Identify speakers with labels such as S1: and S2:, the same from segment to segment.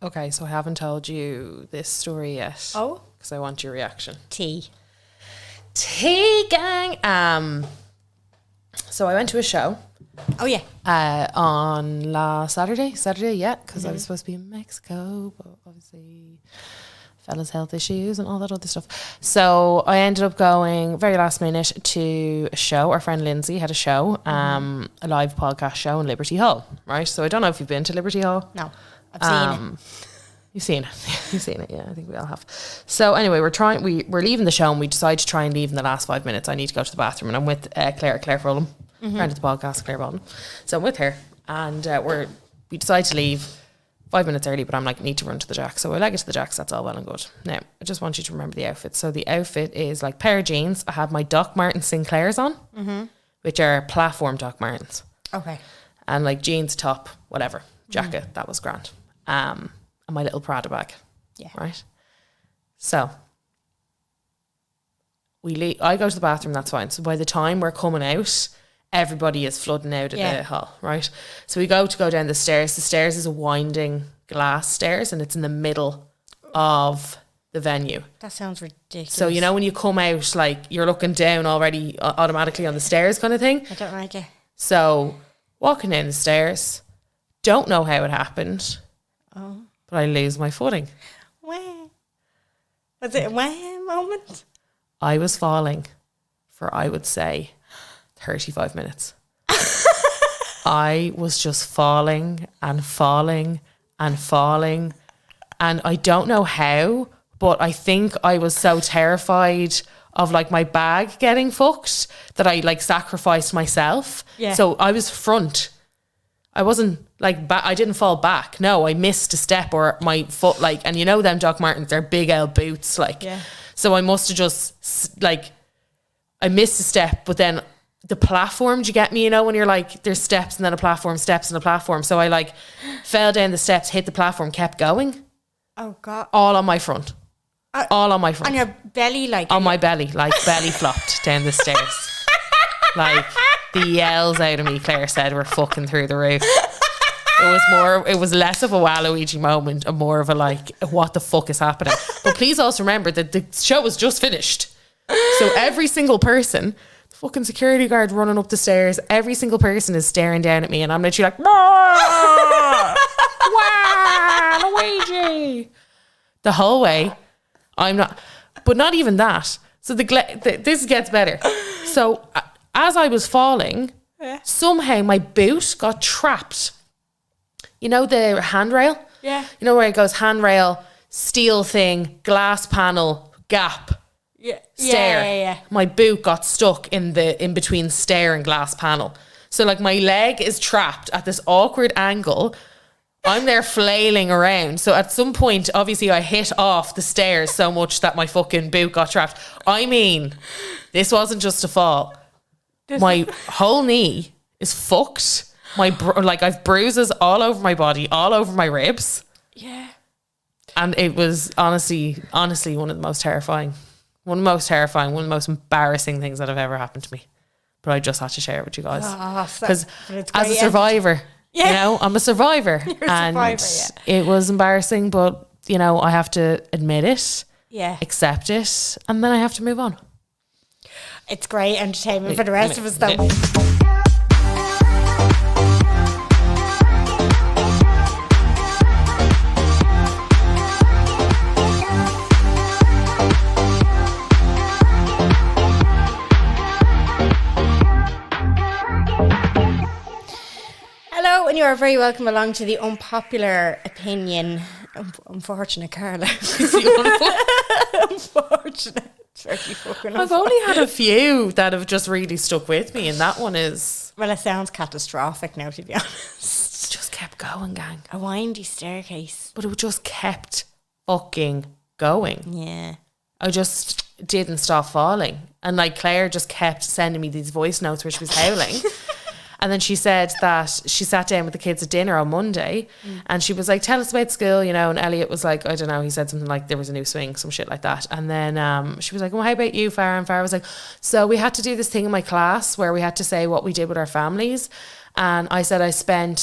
S1: Okay, so I haven't told you this story yet.
S2: Oh?
S1: Because I want your reaction.
S2: Tea
S1: gang. So I went to a show.
S2: Oh, yeah.
S1: On last Saturday, yeah, because I was supposed to be in Mexico, but obviously fella's health issues and all that other stuff. So I ended up going very last minute to a show. Our friend Lindsay had a show, a live podcast show in Liberty Hall, right? So I don't know if you've been to Liberty Hall.
S2: No, I've seen it.
S1: You've seen it. You've seen it, yeah. I think we all have. So anyway, we're leaving the show and we decide to try and leave in the last 5 minutes. I need to go to the bathroom and I'm with Claire Fulham, friend of the podcast, Claire Bolton. So I'm with her and we decide to leave 5 minutes early, but I'm like, need to run to the Jacks. So I leg it to the Jacks, that's all well and good. Now, I just want you to remember the outfit. So the outfit is like pair of jeans. I had my Doc Martens Sinclairs on, which are platform Doc Martens.
S2: Okay.
S1: And like jeans, top, whatever, jacket, that was grand. And my little Prada bag.
S2: Yeah.
S1: Right. So I go to the bathroom, that's fine. So by the time we're coming out, everybody is flooding out of the hall, right? So we go down the stairs. The stairs is a winding glass stairs and it's in the middle of the venue.
S2: That sounds ridiculous.
S1: So, you know, when you come out, like you're looking down already automatically on the stairs kind of thing.
S2: I don't like it.
S1: So walking down the stairs, don't know how it happened.
S2: Oh.
S1: But I lose my footing.
S2: Wah. Was it a wah moment?
S1: I was falling for, I would say, 35 minutes. I was just falling and falling and falling. And I don't know how, but I think I was so terrified of like my bag getting fucked that I like sacrificed myself.
S2: Yeah.
S1: So I was front. I wasn't like I didn't fall back. No, I missed a step or my foot like, and you know them Doc Martens, they're big L boots like.
S2: Yeah.
S1: So I must have just like I missed a step, but then the platform, do you get me? You know when you're like there's steps and then a platform, steps and a platform. So I like fell down the steps, hit the platform, kept going.
S2: Oh God!
S1: All on my front. All on my front.
S2: On your belly, like
S1: on my belly, like belly flopped down the stairs. Like the yells out of me, Claire said, were fucking through the roof. It was less of a Waluigi moment and more of a like, what the fuck is happening? But please also remember that the show was just finished. So every single person, the fucking security guard running up the stairs, every single person is staring down at me and I'm literally like, wow, Luigi. The whole way. I'm not, but not even that. So this gets better. So as I was falling, somehow my boot got trapped. You know the handrail?
S2: Yeah.
S1: You know where it goes handrail, steel thing, glass panel, gap, stair.
S2: Yeah.
S1: My boot got stuck in between stair and glass panel. So like my leg is trapped at this awkward angle. I'm there flailing around. So at some point, obviously, I hit off the stairs so much that my fucking boot got trapped. I mean, this wasn't just a fall. My whole knee is fucked. I've bruises all over my body, all over my ribs.
S2: Yeah.
S1: And it was honestly one of the most terrifying, one of the most embarrassing things that have ever happened to me. But I just had to share it with you guys. Because as a survivor... Yeah. You know, I'm a survivor.
S2: You're a survivor,
S1: it was embarrassing, but, you know, I have to admit it, accept it, and then I have to move on.
S2: It's great entertainment for the rest of us, though. And you are very welcome along to the unpopular opinion. Unfortunate, Carla. Unfortunate.
S1: I've only had a few that have just really stuck with me, and that one is...
S2: Well, it sounds catastrophic now, to be honest.
S1: It just kept going, gang.
S2: A windy staircase.
S1: But it just kept fucking going.
S2: Yeah.
S1: I just didn't stop falling. And like Claire just kept sending me these voice notes where she was howling. And then she said that she sat down with the kids at dinner on Monday and she was like, tell us about school, you know, and Elliot was like, I don't know, he said something like there was a new swing, some shit like that. And then she was like, well, how about you, Farah? And Farah was like, so we had to do this thing in my class where we had to say what we did with our families. And I said I spent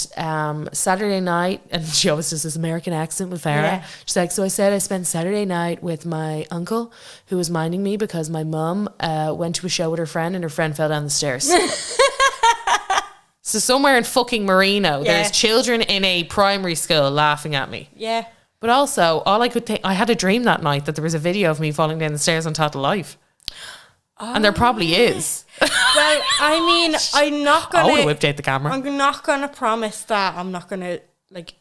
S1: Saturday night, and she always does this American accent with Farah.
S2: Yeah.
S1: She's like, so I said I spent Saturday night with my uncle who was minding me because my mum went to a show with her friend and her friend fell down the stairs. So somewhere in fucking Marino, there's children in a primary school laughing at me.
S2: Yeah.
S1: But also, all I could think, I had a dream that night that there was a video of me falling down the stairs on Total Live. And there probably is.
S2: Well, I mean, I'm not
S1: I would
S2: gonna.
S1: have whipped out the camera.
S2: I'm not gonna promise that I'm not gonna like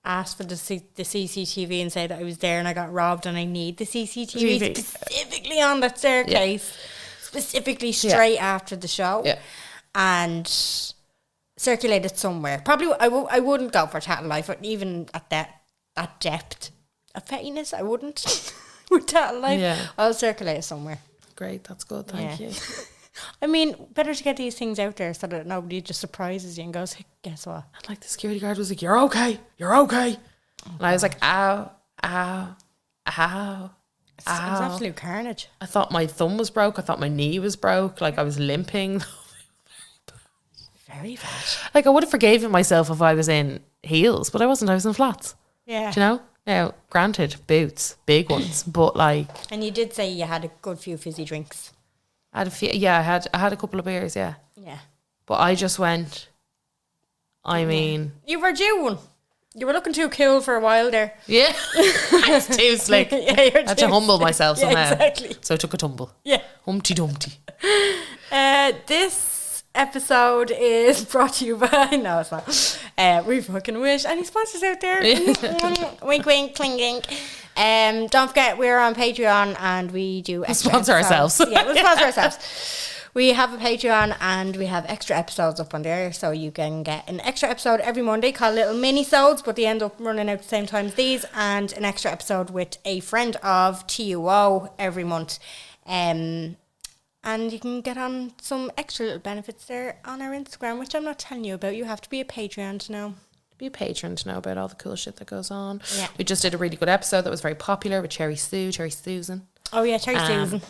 S2: ask for the CCTV and say that I was there and I got robbed and I need the CCTV
S1: TV.
S2: specifically on that staircase, specifically straight after the show, and circulate it somewhere. Probably, I wouldn't go for Total Life, even at that depth of pettiness. I wouldn't with Total Life.
S1: Yeah.
S2: I'll circulate it somewhere.
S1: Great, that's good, thank you.
S2: I mean, better to get these things out there so that nobody just surprises you and goes, hey, guess what?
S1: And like the security guard was like, you're okay. And I was like, ow, ow, ow.
S2: It was absolute carnage.
S1: I thought my thumb was broke. I thought my knee was broke. Like I was limping.
S2: Very bad.
S1: Like I would have forgiven myself if I was in heels, but I wasn't. I was in flats.
S2: Yeah.
S1: Do you know? Now, granted, boots, big ones, but like
S2: And you did say you had a good few fizzy drinks.
S1: I had a few. Yeah, I had a couple of beers. Yeah,
S2: Yeah.
S1: but I just went. I mean,
S2: You were due one. You were looking too cool for a while there.
S1: yeah, it's too slick.
S2: Yeah, you're
S1: I had to humble myself
S2: Yeah,
S1: somehow.
S2: exactly.
S1: So I took a tumble.
S2: Yeah.
S1: Humpty Dumpty.
S2: This episode is brought to you by... No, it's not. We fucking wish. Any sponsors out there? Wink, wink, cling, clink. Don't forget, we're on Patreon and we do extra
S1: Sponsor
S2: episodes.
S1: ourselves.
S2: Yeah, we'll sponsor ourselves. We have a Patreon and we have extra episodes up on there, so you can get an extra episode every Monday called little mini-sodes, but they end up running out at the same time as these, and an extra episode with a friend of TUO every month. And you can get on some extra little benefits there on our Instagram, which I'm not telling you about. You have to be a Patreon to know.
S1: Be a patron to know about all the cool shit that goes on.
S2: Yeah.
S1: We just did a really good episode that was very popular with Cherry Susan.
S2: Oh yeah, Cherry Susan.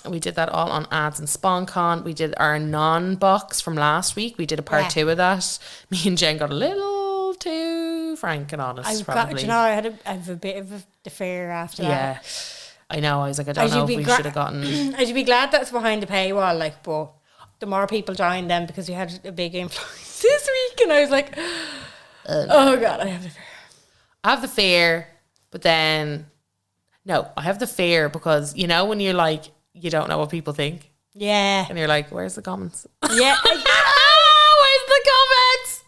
S1: We did that all on ads and SpawnCon. We did our non-box from last week. We did a part 2 of that. Me and Jen got a little too frank and honest, probably.
S2: I have a bit of a fear after that.
S1: Yeah. I know. I was like, I don't know if we should have gotten...
S2: I'd be glad that's behind the paywall, like, but the more people joined them because we had a big influence this week, and I was like, oh God, I have the fear.
S1: I have the fear, but then... No, I have the fear because, you know, when you're like, you don't know what people think.
S2: Yeah.
S1: And you're like, where's the comments?
S2: Yeah.
S1: Where's the comments?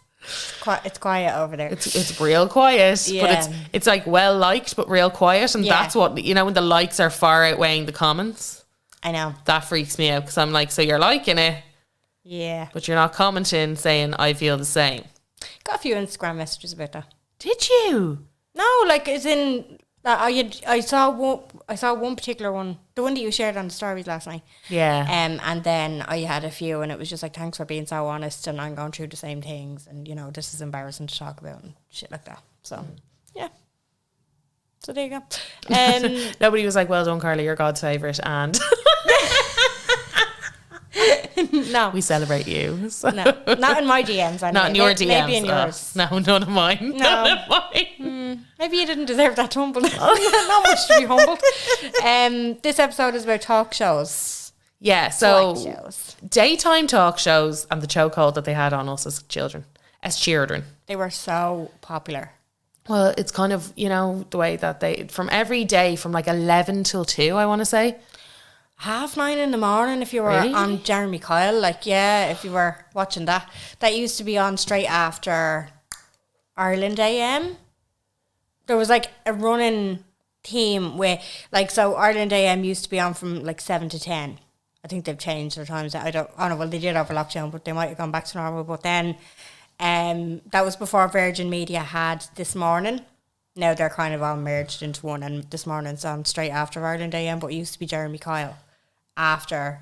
S2: It's quiet over there.
S1: It's real quiet,
S2: Yeah.
S1: but it's like well liked, but real quiet. And
S2: Yeah.
S1: that's what, you know, when the likes are far outweighing the comments,
S2: I know.
S1: that freaks me out because I'm like, so you're liking it,
S2: Yeah.
S1: but you're not commenting saying, I feel the same.
S2: Got a few Instagram messages about that.
S1: Did you?
S2: No, like as in I saw one particular one, the one that you shared on the stories last night.
S1: Yeah.
S2: And then I had a few, and it was just like, thanks for being so honest, and I'm going through the same things, and you know, this is embarrassing to talk about and shit like that. So yeah. So there you go.
S1: Nobody was like, well done, Carly, you're God's favourite, and
S2: No,
S1: we celebrate you. So.
S2: no, not in my DMs. Anyway.
S1: Not in your DMs.
S2: Maybe in yours.
S1: No, none of mine.
S2: No.
S1: None of mine.
S2: Maybe you didn't deserve that humble. Not much to be humbled. This episode is about talk shows.
S1: Yeah, so
S2: Talk shows.
S1: daytime talk shows and the chokehold that they had on us as children.
S2: They were so popular.
S1: Well, it's kind of, you know, the way that they, from every day, from like 11 till 2, I want to say.
S2: 9:30 in the morning if you were
S1: Really?
S2: on Jeremy Kyle. Like, yeah, if you were watching that. That used to be on straight after Ireland AM. There was like a running theme where, like, so Ireland AM used to be on from like 7 to 10. I think they've changed their times. I don't know. Well, they did over lockdown, but they might have gone back to normal. But then that was before Virgin Media had This Morning. Now they're kind of all merged into one, and This Morning's on straight after Ireland AM, but it used to be Jeremy Kyle after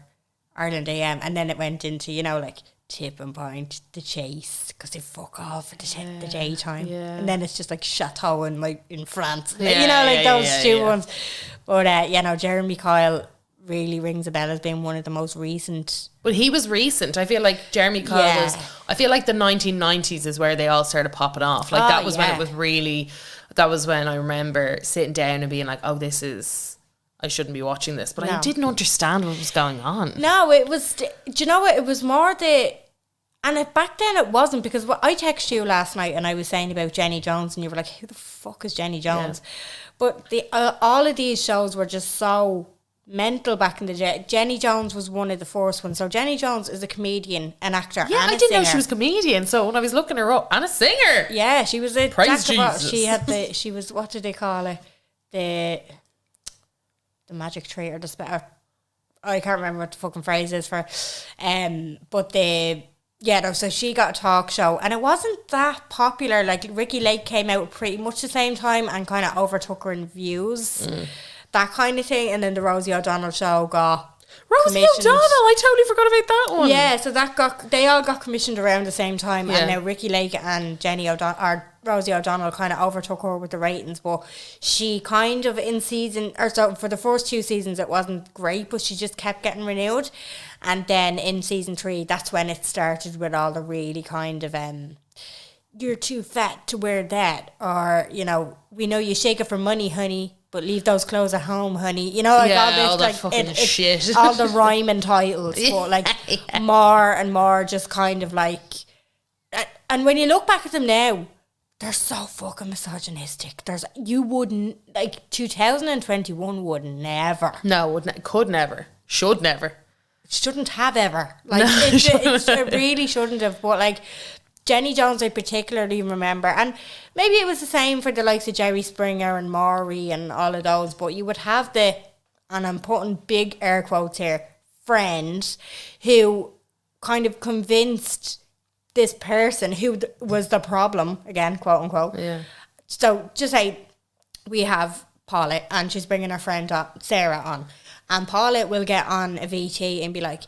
S2: Ireland AM, and then it went into, you know, like tipping point, the chase, because they fuck off for the daytime,
S1: Yeah.
S2: and then it's just like Chateau in France,
S1: Yeah,
S2: you know, like
S1: yeah,
S2: those
S1: yeah,
S2: stupid
S1: yeah.
S2: ones. But you know, Jeremy Kyle really rings a bell as being one of the most recent.
S1: But he was recent. I feel like Jeremy Kyle
S2: Yeah.
S1: was. I feel like the 1990s is where they all started popping off. Like that was when it was really. That was when I remember sitting down and being like, "Oh, this is. I shouldn't be watching this." But I
S2: No.
S1: didn't understand what was going on.
S2: No, it was. Do you know what? It was more back then it wasn't, because I texted you last night and I was saying about Jenny Jones and you were like, "Who the fuck is Jenny Jones?"
S1: Yeah.
S2: But all of these shows were just so mental back in the day. Jenny Jones was one of the first ones. So Jenny Jones is a comedian, an actor,
S1: Yeah,
S2: and
S1: I
S2: a
S1: didn't know
S2: singer.
S1: she was a comedian. So when I was looking her up, and a singer.
S2: Yeah, she was a
S1: Praise
S2: jack of all.
S1: Jesus.
S2: She had she was, what did they call it? The magic tree or the spell. I can't remember what the fucking phrase is for. But so she got a talk show, and it wasn't that popular. Like Ricky Lake came out pretty much the same time and kind of overtook her in views, that kind of thing. And then the Rosie O'Donnell show got
S1: Rosie
S2: commissioned.
S1: O'Donnell. I totally forgot about that one.
S2: Yeah, so they all got commissioned around the same time,
S1: Yeah.
S2: and now Ricky Lake and Rosie O'Donnell kind of overtook her with the ratings. But she kind of for the first 2 seasons it wasn't great, but she just kept getting renewed, and then in season 3 that's when it started with all the really kind of you're too fat to wear that, or you know, we know you shake it for money, honey, but leave those clothes at home, honey. You know, like
S1: Yeah,
S2: all this,
S1: all that
S2: like
S1: fucking shit.
S2: all the rhyming titles, but like more and more, just kind of like. And when you look back at them now, they're so fucking misogynistic. You wouldn't, like, 2021 would never,
S1: No, could never, should never.
S2: shouldn't have ever. Like it really shouldn't have. But like Jenny Jones, I particularly remember, and maybe it was the same for the likes of Jerry Springer and Maury and all of those. But you would have and I'm putting big air quotes here, friends who kind of convinced this person who was the problem, again, quote unquote.
S1: Yeah.
S2: So just say we have Paula and she's bringing her friend Sarah on, and Paula will get on a VT and be like,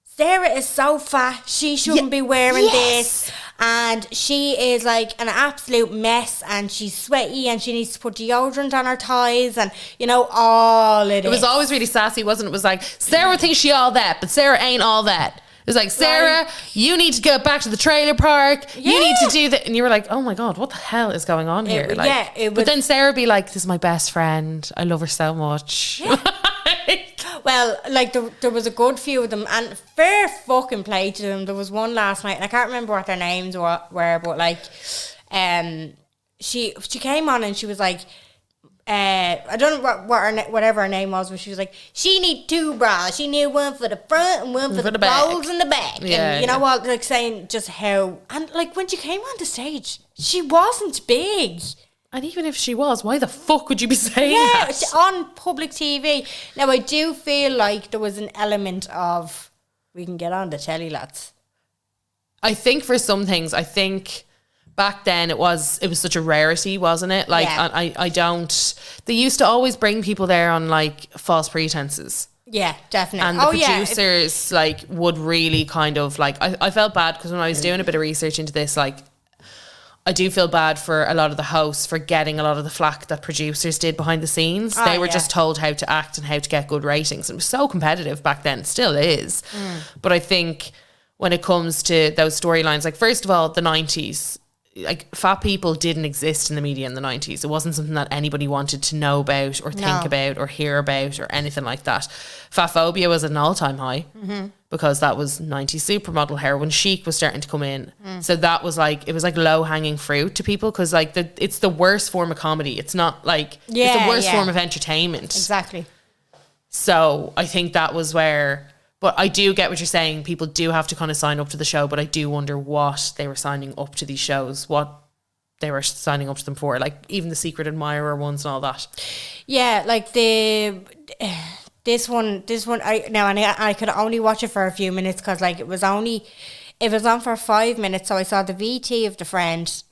S2: Sarah is so fat, she shouldn't be wearing this, and she is like an absolute mess, and she's sweaty, and she needs to put deodorant on her thighs, and you know, all of it.
S1: It was always really sassy, wasn't it? It was like, Sarah thinks she all that, but Sarah ain't all that. It was like, Sarah, you need to go back to the trailer park.
S2: Yeah.
S1: You need to do that. And you were like, oh my God, what the hell is going on here? Like,
S2: yeah, it was-
S1: but then Sarah would be like, this is my best friend. I love her so much.
S2: Well, like there was a good few of them, and fair fucking play to them. There was one last night, and I can't remember what their names were, but like, she came on and she was like, I don't know whatever her name was, but she was like, she need 2 bras. She need one for the front and one for the
S1: back.
S2: rolls in the back.
S1: Yeah,
S2: and you know what? Like saying just how, and like when she came on the stage, she wasn't big.
S1: And even if she was, why the fuck would you be saying
S2: Yeah,
S1: that?
S2: on public TV. Now, I do feel like there was an element of, we can get on the telly, lads.
S1: I think for some things, back then it was such a rarity, wasn't it? Like,
S2: Yeah.
S1: I don't, they used to always bring people there on like false pretenses.
S2: Yeah, definitely.
S1: And the producers like would really kind of like, I felt bad because when I was doing a bit of research into this, like, I do feel bad for a lot of the hosts for getting a lot of the flack that producers did behind the scenes. They were just told how to act and how to get good ratings. It was so competitive back then, still is. But I think when it comes to those storylines, like first of all, the 90s, like fat people didn't exist in the media in the 90s. It wasn't something that anybody wanted to know about or think about or hear about or anything like that. Fat phobia was at an all-time high because that was 90s supermodel hair when chic was starting to come in. So that was like, it was like low-hanging fruit to people because like it's the worst form of comedy. It's not like, it's the worst form of entertainment.
S2: Exactly.
S1: So I think that was where... But I do get what you're saying. People do have to kind of sign up to the show, but I do wonder what they were signing up to these shows, what they were signing up to them for, like even the Secret Admirer ones and all that.
S2: Yeah, like this one. I could only watch it for a few minutes because like it was on for 5 minutes. So I saw the VT of the friend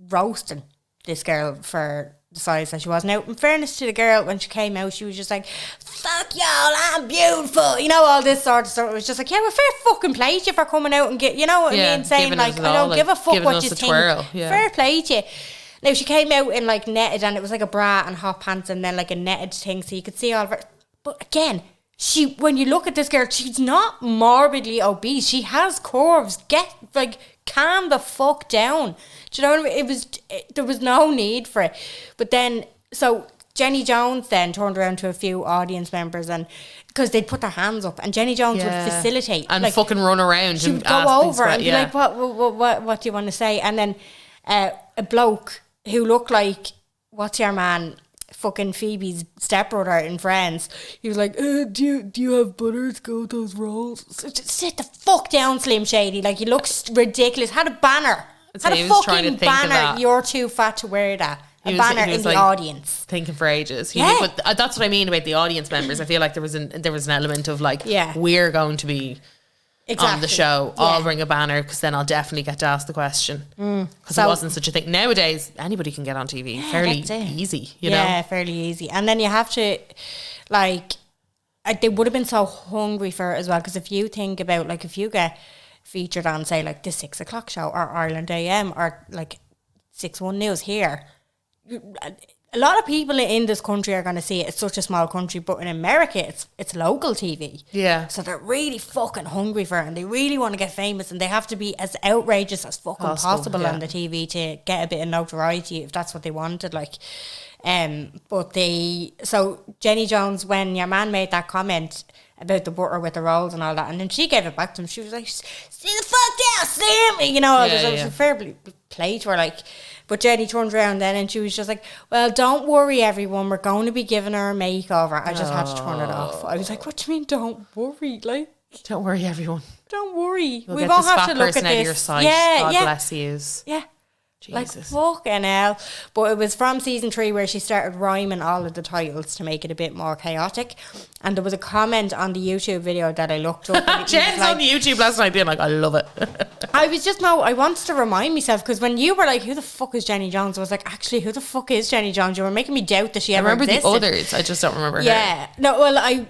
S2: roasting this girl for the size that she was. Now, in fairness to the girl, when she came out, she was just like, fuck y'all, I'm beautiful. You know, all this sort of stuff. It was just like, yeah, well, fair fucking play to you for coming out and get, you know what I mean? Saying like, I don't give a fuck what you think. Fair play to you. Now, she came out in like netted, and it was like a bra and hot pants and then like a netted thing, so you could see all of her. But again, when you look at this girl, she's not morbidly obese. She has curves. Calm the fuck down. Do you know what I mean? There was no need for it. But then, so Jenny Jones then turned around to a few audience members, and because they'd put their hands up, and Jenny Jones would facilitate
S1: and like, fucking run around.
S2: She would go over and be like, "What do you want to say?" And then a bloke who looked like, what's your man? Fucking Phoebe's stepbrother in Friends. He was like, do you have butter to go with those rolls? So just sit the fuck down, Slim Shady. Like, he looks ridiculous. Had a banner. Had a fucking banner. You're too fat to wear that. A banner in the audience.
S1: Thinking for ages. But that's what I mean about the audience members. I feel like there was an element of like, we're going to be on the show. I'll bring a banner because then I'll definitely get to ask the question. Because it wasn't such a thing. Nowadays, anybody can get on TV. Fairly easy, you know? Yeah,
S2: fairly easy. And then you have to, like, they would have been so hungry for it as well. Because if you think about, like, if you get featured on, say, like, the 6 o'clock show or Ireland AM or, like, 6-1 News here, a lot of people in this country are going to see it. It's such a small country, but in America, it's local TV.
S1: Yeah.
S2: So they're really fucking hungry for it, and they really want to get famous, and they have to be as outrageous as fucking possible on the TV to get a bit of notoriety if that's what they wanted. Like, so Jenny Jones, when your man made that comment about the butter with the rolls and all that, and then she gave it back to him. She was like, "See the fuck down, Sammy," you know. It was a fair play to her, like. But Jenny turned around then and she was just like, "Well, don't worry, everyone. We're going to be giving her a makeover." I just had to turn it off. I was like, "What do you mean, don't worry? Like,
S1: don't worry, everyone.
S2: Don't worry.
S1: We won't have to look at this. Your sight. God bless you.
S2: Yeah."
S1: Jesus.
S2: Like, fucking hell. But it was from season 3 where she started rhyming all of the titles to make it a bit more chaotic. And there was a comment on the YouTube video that I looked up.
S1: Jen's on the YouTube last night being like, I love it.
S2: I wanted to remind myself, because when you were like, who the fuck is Jenny Jones? I was like, actually, who the fuck is Jenny Jones? You were making me doubt that she ever existed.
S1: I remember the others. I just don't remember her.
S2: Yeah. No, well, I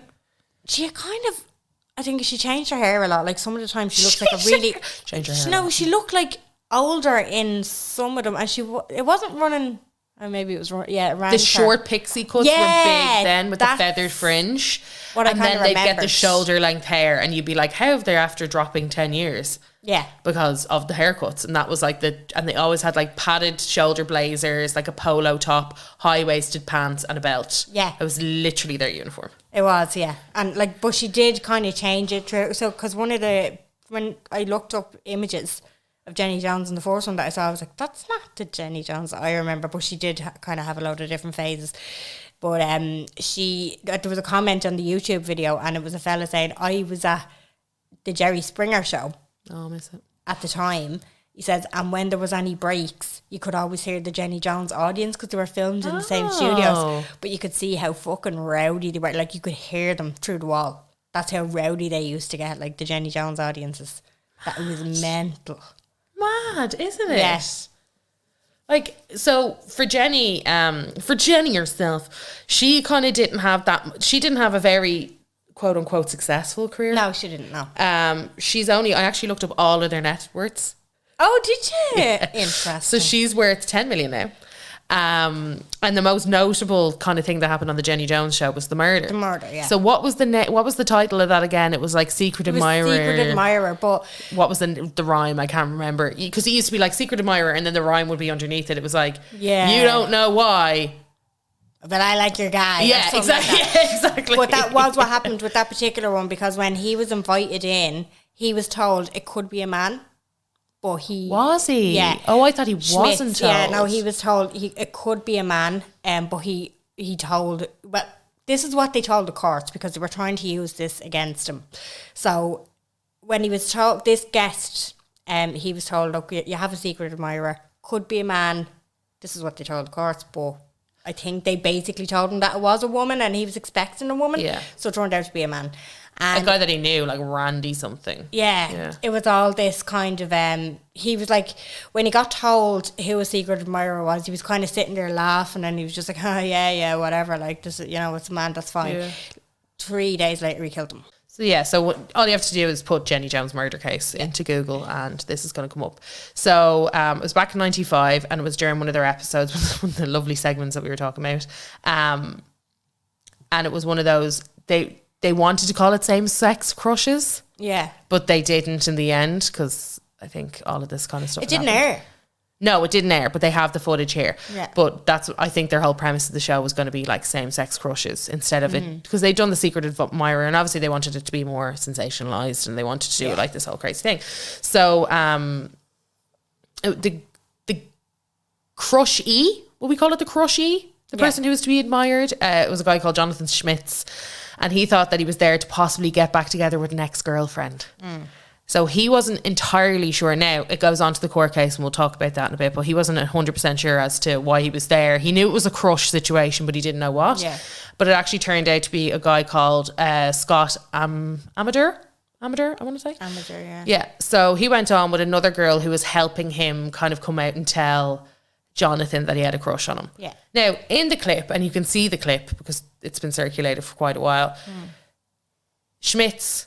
S2: think she changed her hair a lot. Like, some of the time she looks like a really...
S1: Changed her hair.
S2: No, she looked like older in some of them, and it wasn't running, or maybe it was
S1: the short pixie cuts were big then with the feathered fringe, and then they'd get the shoulder length hair, and you'd be like, how have they after dropping 10 years?
S2: Yeah,
S1: because of the haircuts. And that was like and they always had like padded shoulder blazers, like a polo top, high-waisted pants and a belt.
S2: Yeah,
S1: it was literally their uniform.
S2: It was, yeah. And like, but she did kind of change it through, so because when I looked up images of Jenny Jones, and the first one that I saw, I was like, that's not the Jenny Jones that I remember. But she did kind of have a load of different phases. But there was a comment on the YouTube video, and it was a fella saying, I was at the Jerry Springer show.
S1: Oh, I miss it.
S2: At the time, he says, and when there was any breaks, you could always hear the Jenny Jones audience, because they were filmed in the same studios. But you could see how fucking rowdy they were. Like, you could hear them through the wall. That's how rowdy they used to get, like the Jenny Jones audiences. That was mental.
S1: Mad, isn't it?
S2: Yes.
S1: Like, so for Jenny herself, she kind of didn't have a very quote unquote successful career.
S2: No, she didn't. No.
S1: I actually looked up all of their net worths.
S2: Oh, did you?
S1: Yeah.
S2: Interesting.
S1: So she's worth 10 million now. And the most notable kind of thing that happened on the Jenny Jones show was the murder.
S2: The murder, yeah.
S1: So what was the title of that again? It was like Secret Admirer.
S2: Secret Admirer, but
S1: what was the rhyme? I can't remember, because it used to be like Secret Admirer, and then the rhyme would be underneath it. It was like, you don't know why,
S2: but I like your guy.
S1: Yeah, exactly.
S2: Like
S1: yeah, exactly.
S2: But that was what happened with that particular one, because when he was invited in, he was told it could be a man. But
S1: was he?
S2: Yeah.
S1: Oh, I thought he wasn't told.
S2: Yeah, no, he was told it could be a man. But he told. Well, this is what they told the courts, because they were trying to use this against him. So when he was told, this guest, he was told, look, you have a secret admirer, could be a man. This is what they told the courts, but I think they basically told him that it was a woman, and he was expecting a woman.
S1: Yeah.
S2: So it turned out to be a man. And
S1: a guy that he knew, like Randy something.
S2: yeah, it was all this kind of he was like, when he got told who a secret admirer was, he was kind of sitting there laughing, and he was just like, oh yeah, whatever, like, this, you know, it's a man, that's fine.
S1: Yeah.
S2: 3 days later he killed him.
S1: So all you have to do is put Jenny Jones murder case into Google, and this is going to come up. So it was back in 95, and it was during one of their episodes, one of the lovely segments that we were talking about. And it was one of those, they wanted to call it same-sex crushes, but they didn't in the end, because I think all of this kind of stuff
S2: It didn't
S1: happened.
S2: air.
S1: No, it didn't air, but they have the footage here.
S2: Yeah.
S1: But I think their whole premise of the show was going to be like same-sex crushes instead of it, because they'd done the secret admirer, and obviously they wanted it to be more sensationalized, and they wanted to do it like this whole crazy thing. So the crush-e, what we call it, the crush-e, the person who was to be admired, it was a guy called Jonathan Schmitz, and he thought that he was there to possibly get back together with an ex-girlfriend. So he wasn't entirely sure. Now, it goes on to the court case, and we'll talk about that in a bit, but he wasn't 100% sure as to why he was there. He knew it was a crush situation, but he didn't know what.
S2: Yeah.
S1: But it actually turned out to be a guy called Scott Amador, I want to say.
S2: Amateur, yeah.
S1: Yeah. So he went on with another girl who was helping him kind of come out and tell Jonathan that he had a crush on him.
S2: Yeah.
S1: Now, in the clip, and you can see the clip because it's been circulated for quite a while, Schmitz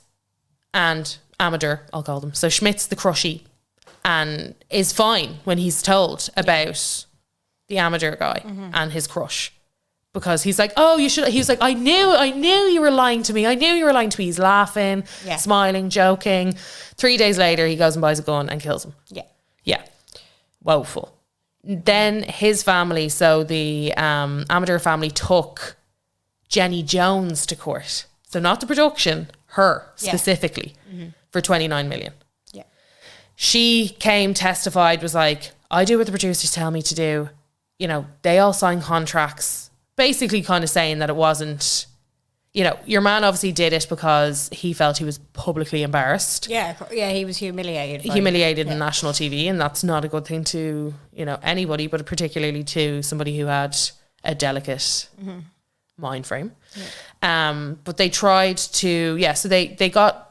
S1: and Amador, I'll call them. So Schmitz, the crushy, and is fine when he's told about the Amador guy and his crush, because he's like, oh, you should. He was like, I knew you were lying to me. I knew you were lying to me. He's laughing, smiling, joking. 3 days later, he goes and buys a gun and kills him. Yeah, woeful. Then his family, so the Amador family, took Jenny Jones to court. So not the production, her specifically, for 29 million.
S2: Yeah.
S1: She came, testified, was like, I do what the producers tell me to do. You know, they all sign contracts, basically kind of saying that it wasn't, you know, your man obviously did it because he felt he was publicly embarrassed.
S2: Yeah, he was humiliated.
S1: On national TV, and that's not a good thing to, you know, anybody, but particularly to somebody who had a delicate mind frame. But they tried to, so they got,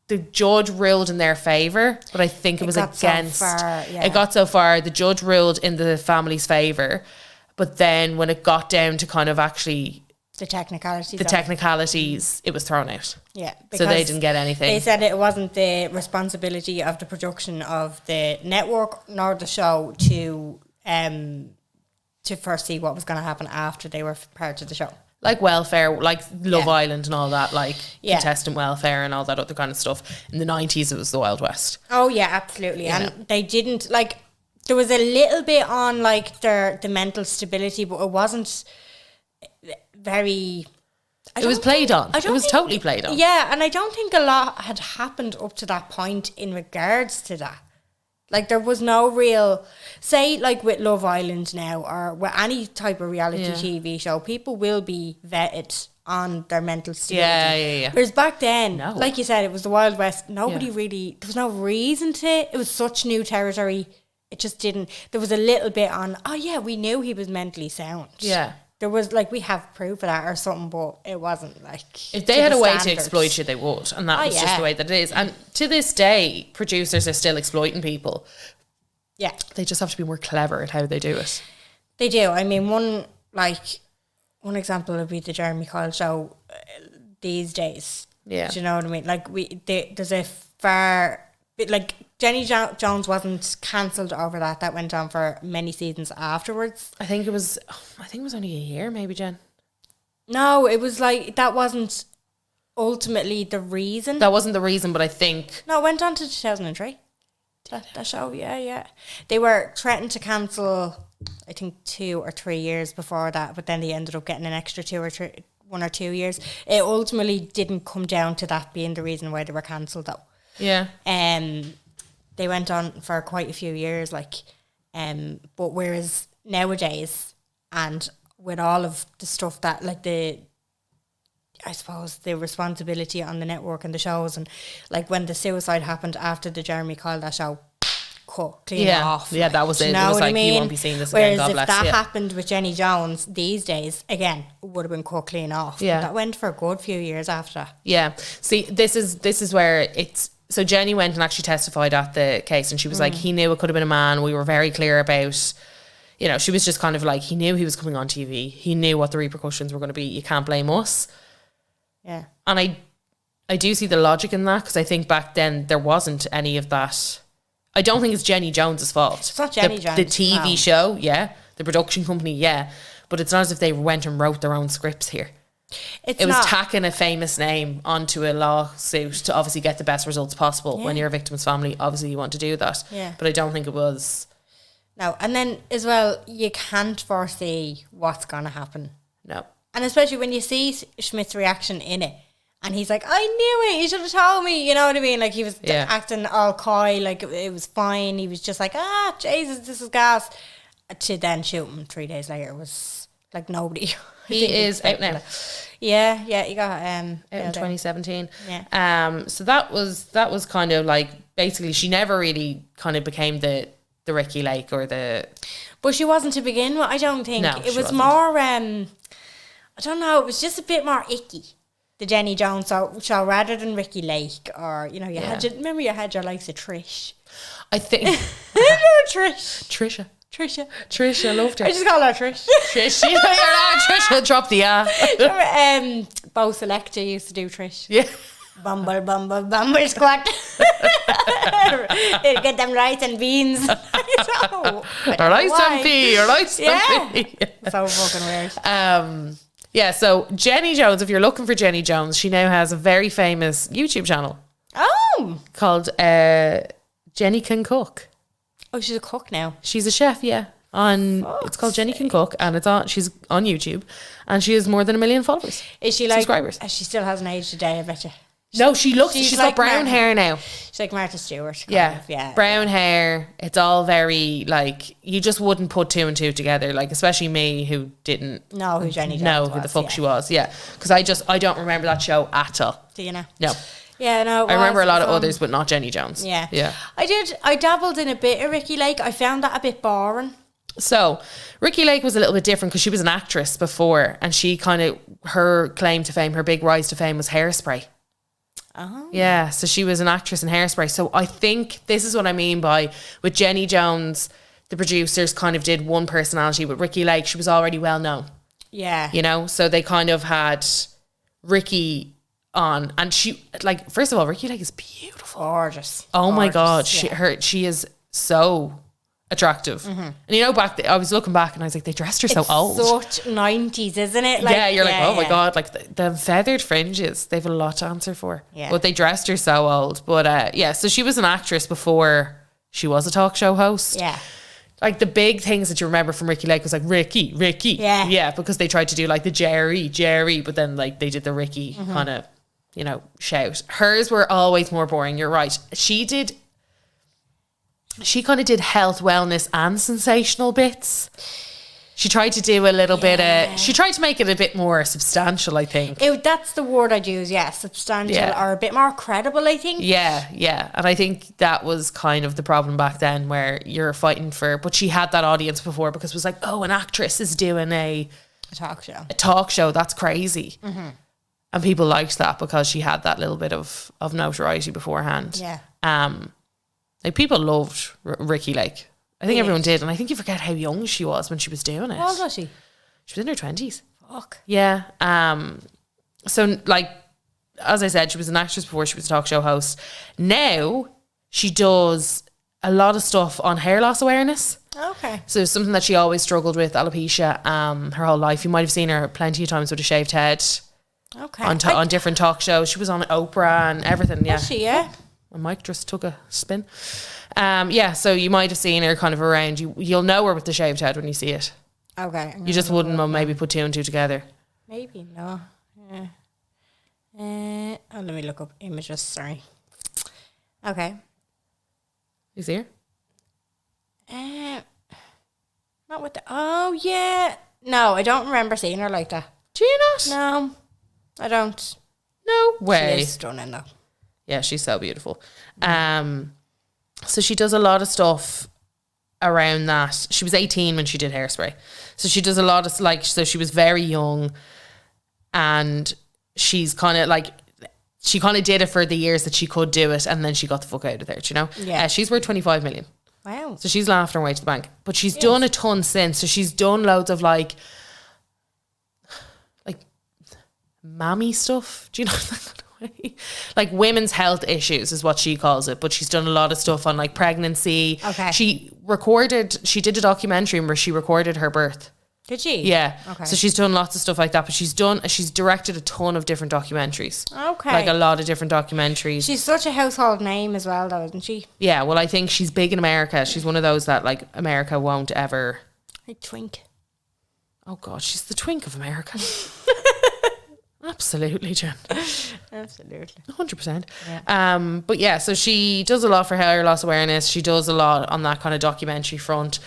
S1: the judge ruled in their favour, but I think it was against. It got so far, the judge ruled in the family's favour, but then when it got down to kind of actually
S2: the technicalities,
S1: it was thrown out.
S2: Yeah,
S1: so they didn't get anything.
S2: They said it wasn't the responsibility of the production of the network nor the show to foresee what was going to happen after they were part of the show. Like
S1: welfare, like Love Island and all that, like contestant welfare and all that other kind of stuff. In the 90s, it was the Wild West.
S2: Oh, yeah, absolutely. Yeah. And they didn't, like, there was a little bit on, like, the mental stability, but it wasn't very...
S1: It was played on. It was totally played on.
S2: Yeah, and I don't think a lot had happened up to that point in regards to that. Like, there was no real, say, like with Love Island now, or with any type of reality TV show, people will be vetted on their mental stability.
S1: Yeah.
S2: Whereas back then, like you said, it was the Wild West. Nobody really, there was no reason to. It was such new territory. It just didn't. There was a little bit on, we knew he was mentally sound.
S1: Yeah.
S2: There was, like, we have proof of that or something, but it wasn't, like...
S1: If they had a way to exploit you, they would. And that was just the way that it is. And to this day, producers are still exploiting people.
S2: Yeah.
S1: They just have to be more clever at how they do it.
S2: They do. I mean, one example would be the Jeremy Kyle show these days.
S1: Yeah.
S2: Do you know what I mean? Like, there's a far... Like, Jenny Jones wasn't cancelled over that. That went on for many seasons afterwards.
S1: I think it was only a year, maybe, Jen.
S2: No, it was like, that wasn't ultimately the reason.
S1: That wasn't the reason, but I think...
S2: No, it went on to 2003. That show, yeah. They were threatened to cancel, I think, 2 or 3 years before that, but then they ended up getting an extra 1 or 2 years. It ultimately didn't come down to that being the reason why they were cancelled, though.
S1: Yeah.
S2: They went on for quite a few years, like, but whereas nowadays, and with all of the stuff that, like, I suppose the responsibility on the network and the shows, and like when the suicide happened after the Jeremy Kyle, that show cut clean off.
S1: Yeah, that was
S2: Do
S1: it.
S2: You
S1: It
S2: know
S1: was
S2: what
S1: like,
S2: I mean?
S1: you won't be seeing this
S2: Whereas
S1: again, God
S2: if
S1: bless.
S2: that
S1: Yeah.
S2: happened with Jenny Jones these days, again, it would have been cut clean off.
S1: Yeah.
S2: But that went for a good few years after that.
S1: Yeah. See, this is where it's, so Jenny went and actually testified at the case, and she was like, he knew it could have been a man. We were very clear about, you know, she was just kind of like, he knew he was coming on TV. He knew what the repercussions were going to be. You can't blame us.
S2: Yeah.
S1: And I do see the logic in that, because I think back then there wasn't any of that. I don't think it's Jenny Jones's fault.
S2: It's not Jenny Jones.
S1: The TV show, yeah. The production company, yeah. But it's not as if they went and wrote their own scripts here. It was tacking a famous name onto a lawsuit to obviously get the best results possible.
S2: Yeah.
S1: When you're a victim's family, obviously you want to do that.
S2: Yeah.
S1: But I don't think it was.
S2: No, and then as well, you can't foresee what's going to happen.
S1: No.
S2: And especially when you see Schmidt's reaction in it, and he's like, I knew it, you should have told me, you know what I mean? Like, he was acting all coy, like it was fine. He was just like, Jesus, this is gas. To then shoot him 3 days later was like nobody.
S1: He is out now.
S2: Yeah, he got
S1: out in 2017.
S2: Yeah.
S1: So that was kind of like, basically she never really kind of became the Ricky Lake or the.
S2: But she wasn't to begin with, I don't think.
S1: No,
S2: it was
S1: wasn't.
S2: more I don't know, it was just a bit more icky, the Jenny Jones show, rather than Ricky Lake, or, you know, you had you had your likes of Trish.
S1: I think
S2: Trish.
S1: Trish, I loved her.
S2: I just call her Trish.
S1: Trish, you know, Trish, drop the
S2: Bo Selecta used to do Trish.
S1: Yeah.
S2: Bumble squat. Get them rice and beans.
S1: Rice and pea.
S2: So fucking weird.
S1: Yeah, so Jenny Jones, if you're looking for Jenny Jones, she now has a very famous YouTube channel.
S2: Oh.
S1: Called Jenny Can Cook.
S2: Oh, she's a cook now.
S1: She's a chef, yeah. It's called Jenny Can Cook, and she's on YouTube, and she has more than 1 million followers.
S2: Is she like
S1: subscribers?
S2: She still hasn't aged a day, I bet you.
S1: No, she's like got brown hair now.
S2: She's like Martha Stewart.
S1: Yeah. Brown hair. It's all very, like, you just wouldn't put two and two together, like, especially me, who didn't
S2: know who Jenny Jones
S1: know
S2: was,
S1: who the fuck she was. Yeah, because I don't remember that show at all.
S2: Do you know?
S1: No.
S2: Yeah, no.
S1: I remember a lot of others, but not Jenny Jones.
S2: Yeah. I dabbled in a bit of Ricky Lake. I found that a bit boring.
S1: So Ricky Lake was a little bit different because she was an actress before, and she kind of, her claim to fame, her big rise to fame was Hairspray.
S2: Oh.
S1: Yeah, so she was an actress in Hairspray. So I think this is what I mean by, with Jenny Jones, the producers kind of did one personality. With Ricky Lake, she was already well known.
S2: Yeah.
S1: You know, so they kind of had Ricky on, and she, like, first of all, Ricky Lake is beautiful.
S2: Gorgeous.
S1: Oh my God.
S2: Yeah.
S1: She is so attractive. Mm-hmm. And you know, I was looking back and I was like, they dressed her so old.
S2: Such 90s, isn't it? Like,
S1: yeah, you're like, oh my God, like the feathered fringes, they've a lot to answer for.
S2: Yeah.
S1: But they dressed her so old. But yeah, so she was an actress before she was a talk show host.
S2: Yeah.
S1: Like the big things that you remember from Ricky Lake was like Ricky.
S2: Yeah.
S1: Yeah, because they tried to do like the Jerry, but then like they did the Ricky kind of, you know, shout. Hers were always more boring, you're right. She kind of did health, wellness and sensational bits. She tried to do a little bit she tried to make it a bit more substantial, I think.
S2: That's the word I'd use, substantial, or a bit more credible, I think.
S1: Yeah. And I think that was kind of the problem back then, where you're fighting for, but she had that audience before because it was like, oh, an actress is doing a talk show. That's crazy. Mm-hmm. And people liked that because she had that little bit of notoriety beforehand.
S2: Yeah.
S1: Like people loved Ricky Lake. I think everyone did, and I think you forget how young she was when she was doing it.
S2: How old was she?
S1: She was in her 20s.
S2: Fuck.
S1: Yeah. So like, as I said, she was an actress before she was a talk show host. Now she does a lot of stuff on hair loss awareness.
S2: Okay.
S1: So something that she always struggled with, alopecia, her whole life. You might have seen her plenty of times with a shaved head.
S2: Okay.
S1: On different talk shows. She was on Oprah and everything. Yeah.
S2: Was she? Yeah.
S1: My mic just took a spin. Yeah, so you might have seen her kind of around. You'll know her with the shaved head when you see it.
S2: Okay.
S1: You just wouldn't maybe put two and two together.
S2: Maybe, no. Yeah. Let me look up images, sorry. Okay.
S1: You see her?
S2: Not with the... Oh, yeah. No, I don't remember seeing her like that.
S1: Do you not?
S2: No, I don't.
S1: No way.
S2: She is stunning, though.
S1: Yeah, she's so beautiful. So she does a lot of stuff around that. She was 18 when she did Hairspray. So she does a lot of like, so she was very young, and she's kind of like, she kind of did it for the years that she could do it, and then she got the fuck out of there, do you know?
S2: Yeah.
S1: She's worth 25 million.
S2: Wow.
S1: So she's laughed her way to the bank. But she's done a ton since. So she's done loads of like mammy stuff. Do you know that kind of way? Like women's health issues is what she calls it. But she's done a lot of stuff on like pregnancy.
S2: Okay.
S1: She did a documentary where she recorded her birth.
S2: Did she?
S1: Yeah.
S2: Okay.
S1: So she's done lots of stuff like that. But she's directed a ton of different documentaries.
S2: Okay.
S1: Like a lot of different documentaries.
S2: She's such a household name as well, though, isn't she?
S1: Yeah. Well, I think she's big in America. She's one of those that like America won't ever.
S2: Like Twink.
S1: Oh God, she's the twink of America. Absolutely, Jen.
S2: Absolutely.
S1: 100%.
S2: Yeah.
S1: But yeah, so she does a lot for hair loss awareness. She does a lot on that kind of documentary front.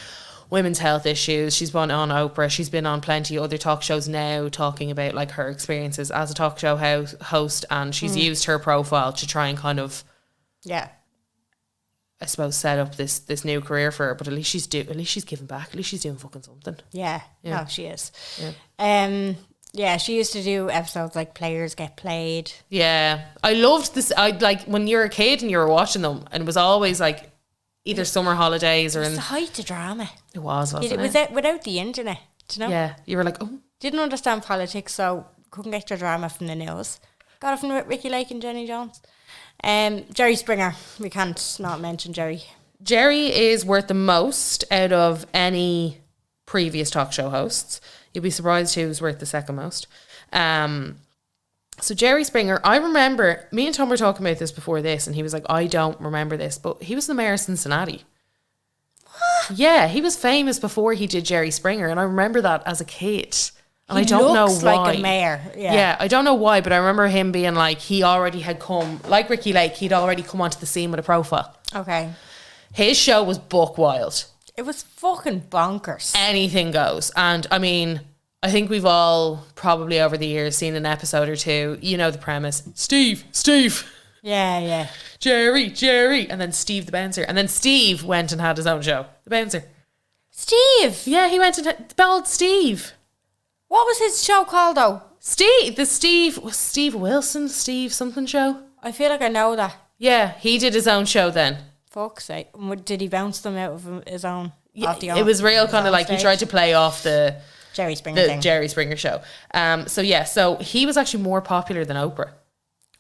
S1: Women's health issues. She's been on Oprah. She's been on plenty of other talk shows now talking about like her experiences as a talk show host, and she's used her profile to try and kind of,
S2: Yeah.
S1: I suppose, set up this new career for her. But at least she's giving back. At least she's doing fucking something.
S2: Yeah.
S1: Yeah.
S2: No, she is.
S1: Yeah.
S2: Yeah, she used to do episodes like Players Get Played.
S1: Yeah, I loved this. I like when you were a kid and you were watching them, and it was always like either summer holidays or
S2: It's
S1: in.
S2: the height of drama.
S1: It wasn't
S2: It was without the internet, do you know?
S1: Yeah, you were like, oh,
S2: Didn't understand politics, so couldn't get your drama from the news. Got it from Ricky Lake and Jenny Jones. Jerry Springer. We can't not mention Jerry.
S1: Jerry is worth the most out of any previous talk show hosts. You'd be surprised who's worth the second most. So Jerry Springer, I remember, me and Tom were talking about this before this, and he was like, I don't remember this, but he was the mayor of Cincinnati. What? Yeah, he was famous before he did Jerry Springer, and I remember that as a kid. And I don't know why.
S2: Like a mayor.
S1: Yeah, I don't know why, but I remember him being like, he already had come, like Ricky Lake, he'd already come onto the scene with a profile.
S2: Okay.
S1: His show was buck wild.
S2: It was fucking bonkers.
S1: Anything goes. And I mean, I think we've all probably over the years seen an episode or two. You know the premise. Steve.
S2: Yeah.
S1: Jerry. And then Steve the Bouncer. And then Steve went and had his own show. The Bouncer.
S2: Steve.
S1: Yeah, he went and had bald Steve.
S2: What was his show called though?
S1: Steve Wilson, Steve something show.
S2: I feel like I know that.
S1: Yeah, he did his own show then.
S2: Fuck's sake. Did he bounce them out of his own?
S1: Yeah, it was real kind of like he tried to play off the
S2: Jerry Springer thing.
S1: Jerry Springer show. So he was actually more popular than Oprah.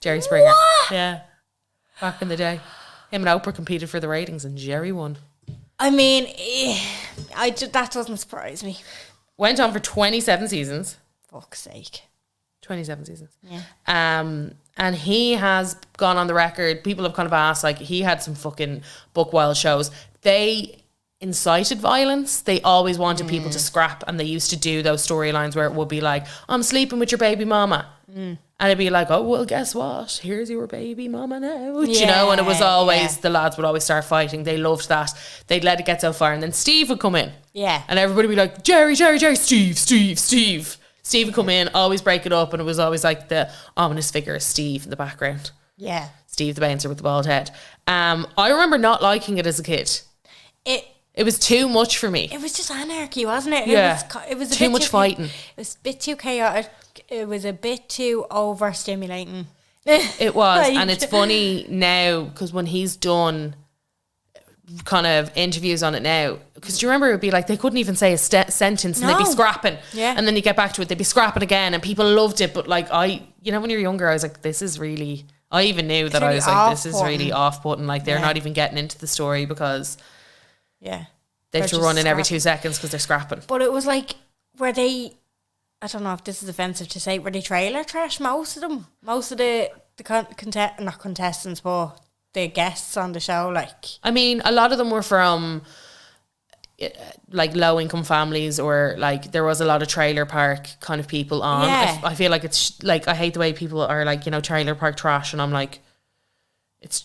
S1: Jerry Springer.
S2: What?
S1: Yeah. Back in the day. Him and Oprah competed for the ratings and Jerry won.
S2: I mean, that doesn't surprise me.
S1: Went on for 27 seasons.
S2: Fuck's sake.
S1: 27 seasons.
S2: Yeah.
S1: And he has gone on the record. People have kind of asked, like, he had some fucking buck wild shows. They incited violence. They always wanted people to scrap, and they used to do those storylines where it would be like, I'm sleeping with your baby mama. And it'd be like, oh, well, guess what? Here's your baby mama now. You know, and it was always, the lads would always start fighting. They loved that. They'd let it get so far. And then Steve would come in.
S2: Yeah.
S1: And everybody would be like, Jerry, Steve. Steve would come in, always break it up, and it was always like the ominous figure of Steve in the background.
S2: Yeah.
S1: Steve the Bouncer with the bald head. I remember not liking it as a kid. It was too much for me.
S2: It was just anarchy, wasn't it?
S1: Yeah.
S2: It was a
S1: too
S2: bit
S1: much fighting.
S2: It was a bit too chaotic. It was a bit too overstimulating.
S1: It was.
S2: Like,
S1: and it's funny now because when he's done kind of interviews on it now, because do you remember it would be like they couldn't even say a sentence and they'd be scrapping.
S2: Yeah.
S1: And then you get back to it, they'd be scrapping again, and people loved it. But like you know, when you're younger, I was like, this is really, I even knew that
S2: really
S1: I was like, this is really off-putting. Like they're
S2: Yeah.
S1: not even getting into the story because
S2: Yeah.
S1: they have
S2: They're
S1: to run
S2: just
S1: in every
S2: scrapping.
S1: 2 seconds because they're scrapping.
S2: But it was like, were they, I don't know if this is offensive to say, were they trailer trash? Most of them. Most of the not contestants, but the guests on the show, like.
S1: I mean, a lot of them were from like low income families, or like there was a lot of trailer park kind of people on.
S2: Yeah.
S1: I feel like it's like, I hate the way people are like, you know, trailer park trash, and I'm like, it's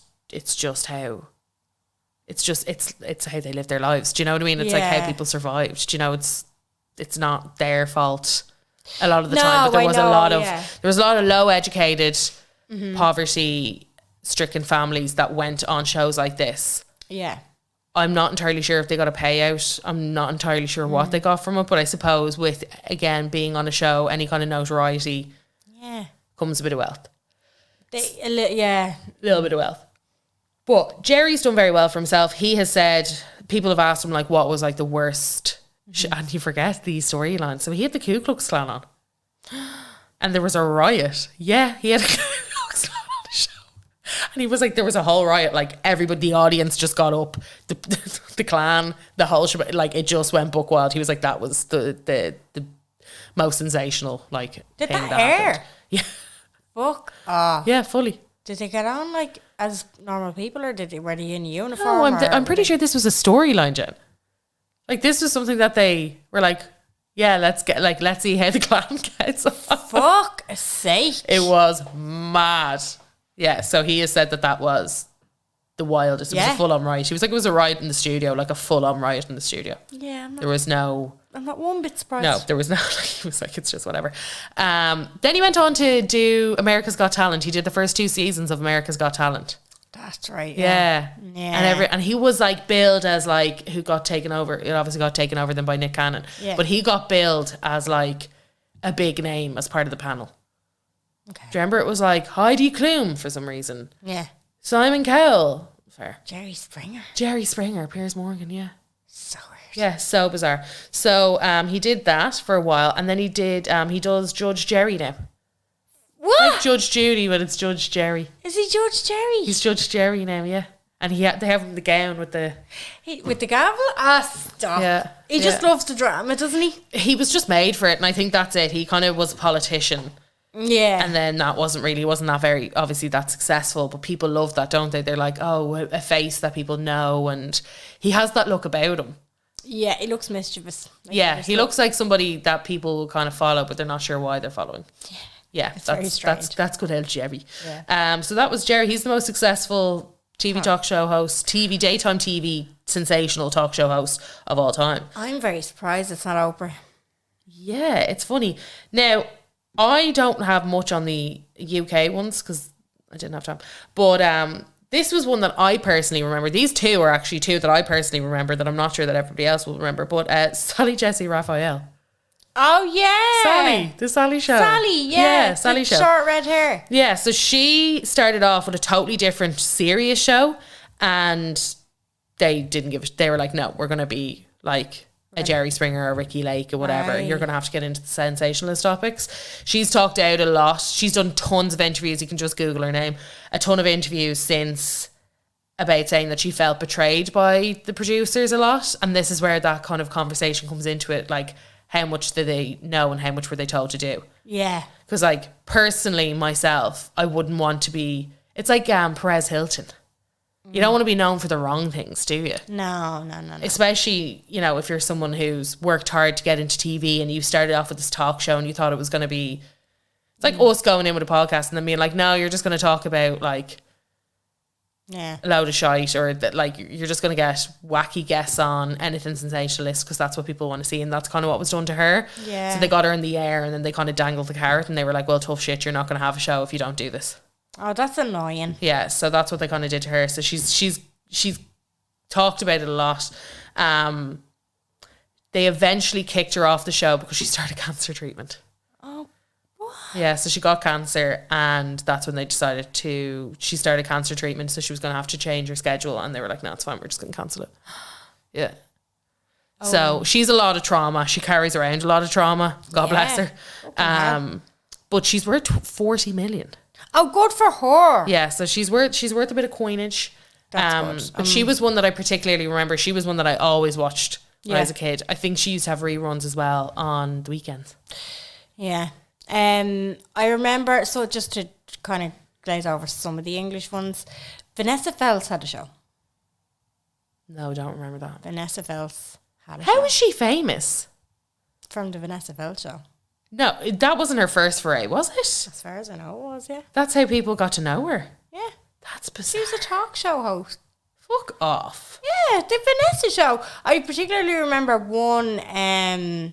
S1: how they live their lives. Do you know what I mean? It's like how
S2: Yeah.
S1: people survived. Do you know, it's not their fault a lot of the
S2: No,
S1: time, but there
S2: I
S1: was
S2: know,
S1: a lot of
S2: yeah.
S1: there was a lot of low educated, poverty stricken families that went on shows like this.
S2: Yeah.
S1: I'm not entirely sure if they got a payout. I'm not entirely sure what they got from it. But I suppose with, again, being on a show, any kind of notoriety comes a bit of wealth.
S2: Yeah.
S1: A little bit of wealth. But Jerry's done very well for himself. He has said, people have asked him, like, what was, like, the worst... and you forget the storyline. So he had the Ku Klux Klan on. And there was a riot. Yeah, he had a Ku Klux Klan on the show. And he was like, there was a whole riot. Like, everybody, the audience just got up. The Klan, the whole show, like, it just went buck wild. He was like, that was the most sensational, like,
S2: Did
S1: thing
S2: that
S1: happened.
S2: air?
S1: Yeah.
S2: Fuck.
S1: Yeah, fully.
S2: Did they get on, like, as normal people, or were they in uniform?
S1: No, I'm pretty sure this was a storyline, Jen. Like, this was something that they were like, yeah, let's see how the Klan gets on.
S2: Fuck sake.
S1: It was mad. Yeah, so he has said that was the wildest. It was a full-on riot. He was like, it was a riot in the studio, like a full-on riot in the studio.
S2: Yeah.
S1: I'm
S2: not one bit surprised.
S1: No, there was no, like, he was like, it's just whatever. Then he went on to do America's Got Talent. He did the first 2 seasons of America's Got Talent.
S2: That's right.
S1: Yeah. And he was like billed as like who got taken over. It obviously got taken over then by Nick Cannon. Yeah. But he got billed as like a big name as part of the panel. Okay. Do you remember it was like Heidi Klum for some reason?
S2: Yeah.
S1: Simon Cowell. Fair.
S2: Jerry Springer.
S1: Piers Morgan, yeah.
S2: So weird.
S1: Yeah, so bizarre. So he did that for a while, and then he does Judge Jerry now.
S2: What?
S1: Like Judge Judy, but it's Judge Jerry.
S2: Is he Judge Jerry?
S1: He's Judge Jerry now, yeah. And they have him the gown with the
S2: gavel? Ah, stop.
S1: Yeah.
S2: He just loves the drama, doesn't he?
S1: He was just made for it, and I think that's it. He kind of was a politician.
S2: Yeah.
S1: And then that wasn't that very, obviously, that successful, but people love that, don't they? They're like, oh, a face that people know, and he has that look about him.
S2: Yeah, he looks mischievous.
S1: He looks like somebody that people will kind of follow, but they're not sure why they're following. Yeah, that's good old Jerry. Yeah. So that was Jerry. He's the most successful TV talk show host, daytime TV sensational talk show host of all time.
S2: I'm very surprised it's not Oprah.
S1: Yeah, it's funny. Now, I don't have much on the UK ones because I didn't have time. But this was one that I personally remember. These 2 are actually 2 that I personally remember that I'm not sure that everybody else will remember. But Sally Jessy Raphael.
S2: Oh, yeah.
S1: Sally, the Sally show.
S2: Sally show. Short red hair.
S1: Yeah, so she started off with a totally different serious show, and they didn't give they were like, no, we're going to be like a Jerry Springer or Ricky Lake or whatever. Right. You're going to have to get into the sensationalist topics. She's talked out a lot. She's done tons of interviews. You can just Google her name. A ton of interviews since about saying that she felt betrayed by the producers a lot. And this is where that kind of conversation comes into it, like, how much did they know and how much were they told to do? Yeah. Because, like, personally, myself, I wouldn't want to be... It's like Perez Hilton. You don't want to be known for the wrong things, do you?
S2: No.
S1: Especially, you know, if you're someone who's worked hard to get into TV and you started off with this talk show and you thought it was going to be... It's like us going in with a podcast and then being like, no, you're just going to talk about, like... a load of shite, or that, like, you're just going to get wacky guests on anything sensationalist because that's what people want to see, and that's kind of what was done to her. So they got her in the air and then they kind of dangled the carrot and they were like, well, tough shit, you're not going to have a show if you don't do this.
S2: Oh, that's annoying.
S1: Yeah, so that's what they kind of did to her. So she's talked about it a lot. They eventually kicked her off the show because she started cancer treatment. Yeah, so she got cancer, and that's when they decided she started cancer treatment, so she was going to have to change her schedule, and they were like, no, it's fine, we're just going to cancel it. Yeah. So she's a lot of trauma. She carries around a lot of trauma. God bless her. But she's worth 40 million.
S2: Oh, good for her.
S1: Yeah, so she's worth a bit of coinage. That's good. But she was one that I particularly remember. She was one that I always watched when I was a kid. I think she used to have reruns as well on the weekends.
S2: Yeah. I remember, so just to kind of glaze over some of the English ones, Vanessa Feltz had a show.
S1: No, I don't remember that.
S2: Vanessa Feltz had a show.
S1: How is she famous?
S2: From the Vanessa Feltz show.
S1: No, that wasn't her first foray, was it?
S2: As far as I know, it was, yeah.
S1: That's how people got to know her?
S2: Yeah.
S1: That's bizarre.
S2: She was a talk show host.
S1: Fuck off.
S2: Yeah, the Vanessa show. I particularly remember one... and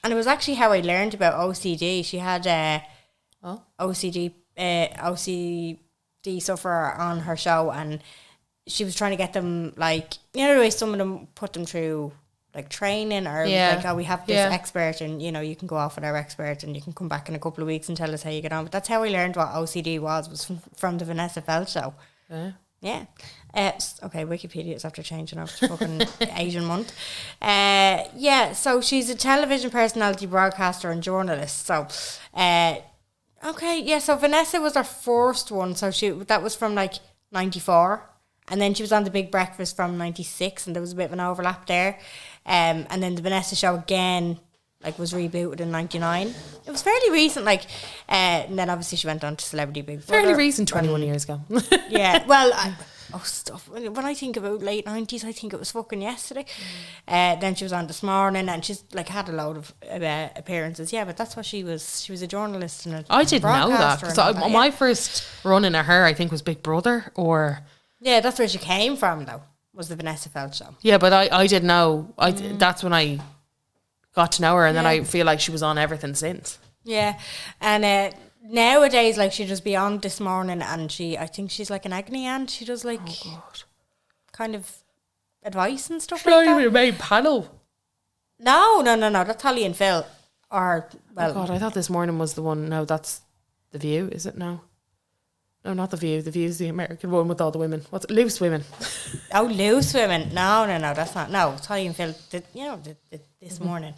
S2: it was actually how I learned about OCD. She had OCD sufferer on her show, and she was trying to get them, like, you know, the way some of them put them through like training, or like, oh, we have this expert, and you know, you can go off with our expert and you can come back in a couple of weeks and tell us how you get on. But that's how I learned what OCD was from the Vanessa Feltz show. Yeah. Okay, Wikipedia is after changing over to fucking Asian month. So she's a television personality, broadcaster and journalist. So so Vanessa was her first one. So that was from like 94. And then she was on The Big Breakfast from 96, and there was a bit of an overlap there. And then the Vanessa show again, like, was rebooted in 99. It was fairly recent, like, and then obviously she went on to Celebrity Big Brother.
S1: Fairly recent, 21 years ago.
S2: Yeah, well, stuff. When I think about late 90s, I think it was fucking yesterday. Then she was on This Morning, and she's like had a load of appearances. Yeah, but that's what she was. She was a journalist and
S1: I didn't know that. Because my first run into her, I think, was Big Brother, or...
S2: Yeah, that's where she came from, though, was the Vanessa Feltz show.
S1: Yeah, but I didn't know. That's when I got to know her, and then I feel like she was on everything since.
S2: Yeah, and nowadays, like, she does be on This Morning, and I think she's like an agony aunt. She does like kind of advice and stuff like that.
S1: Not even a main panel.
S2: No, that's Holly and Phil. Or, well...
S1: Oh God, I thought This Morning was the one. No, that's The View, is it? No, not The View. The View is the American one with all the women. What's it? Loose Women.
S2: Oh, Loose Women. No, that's not. No, it's Holly and Phil. This Morning.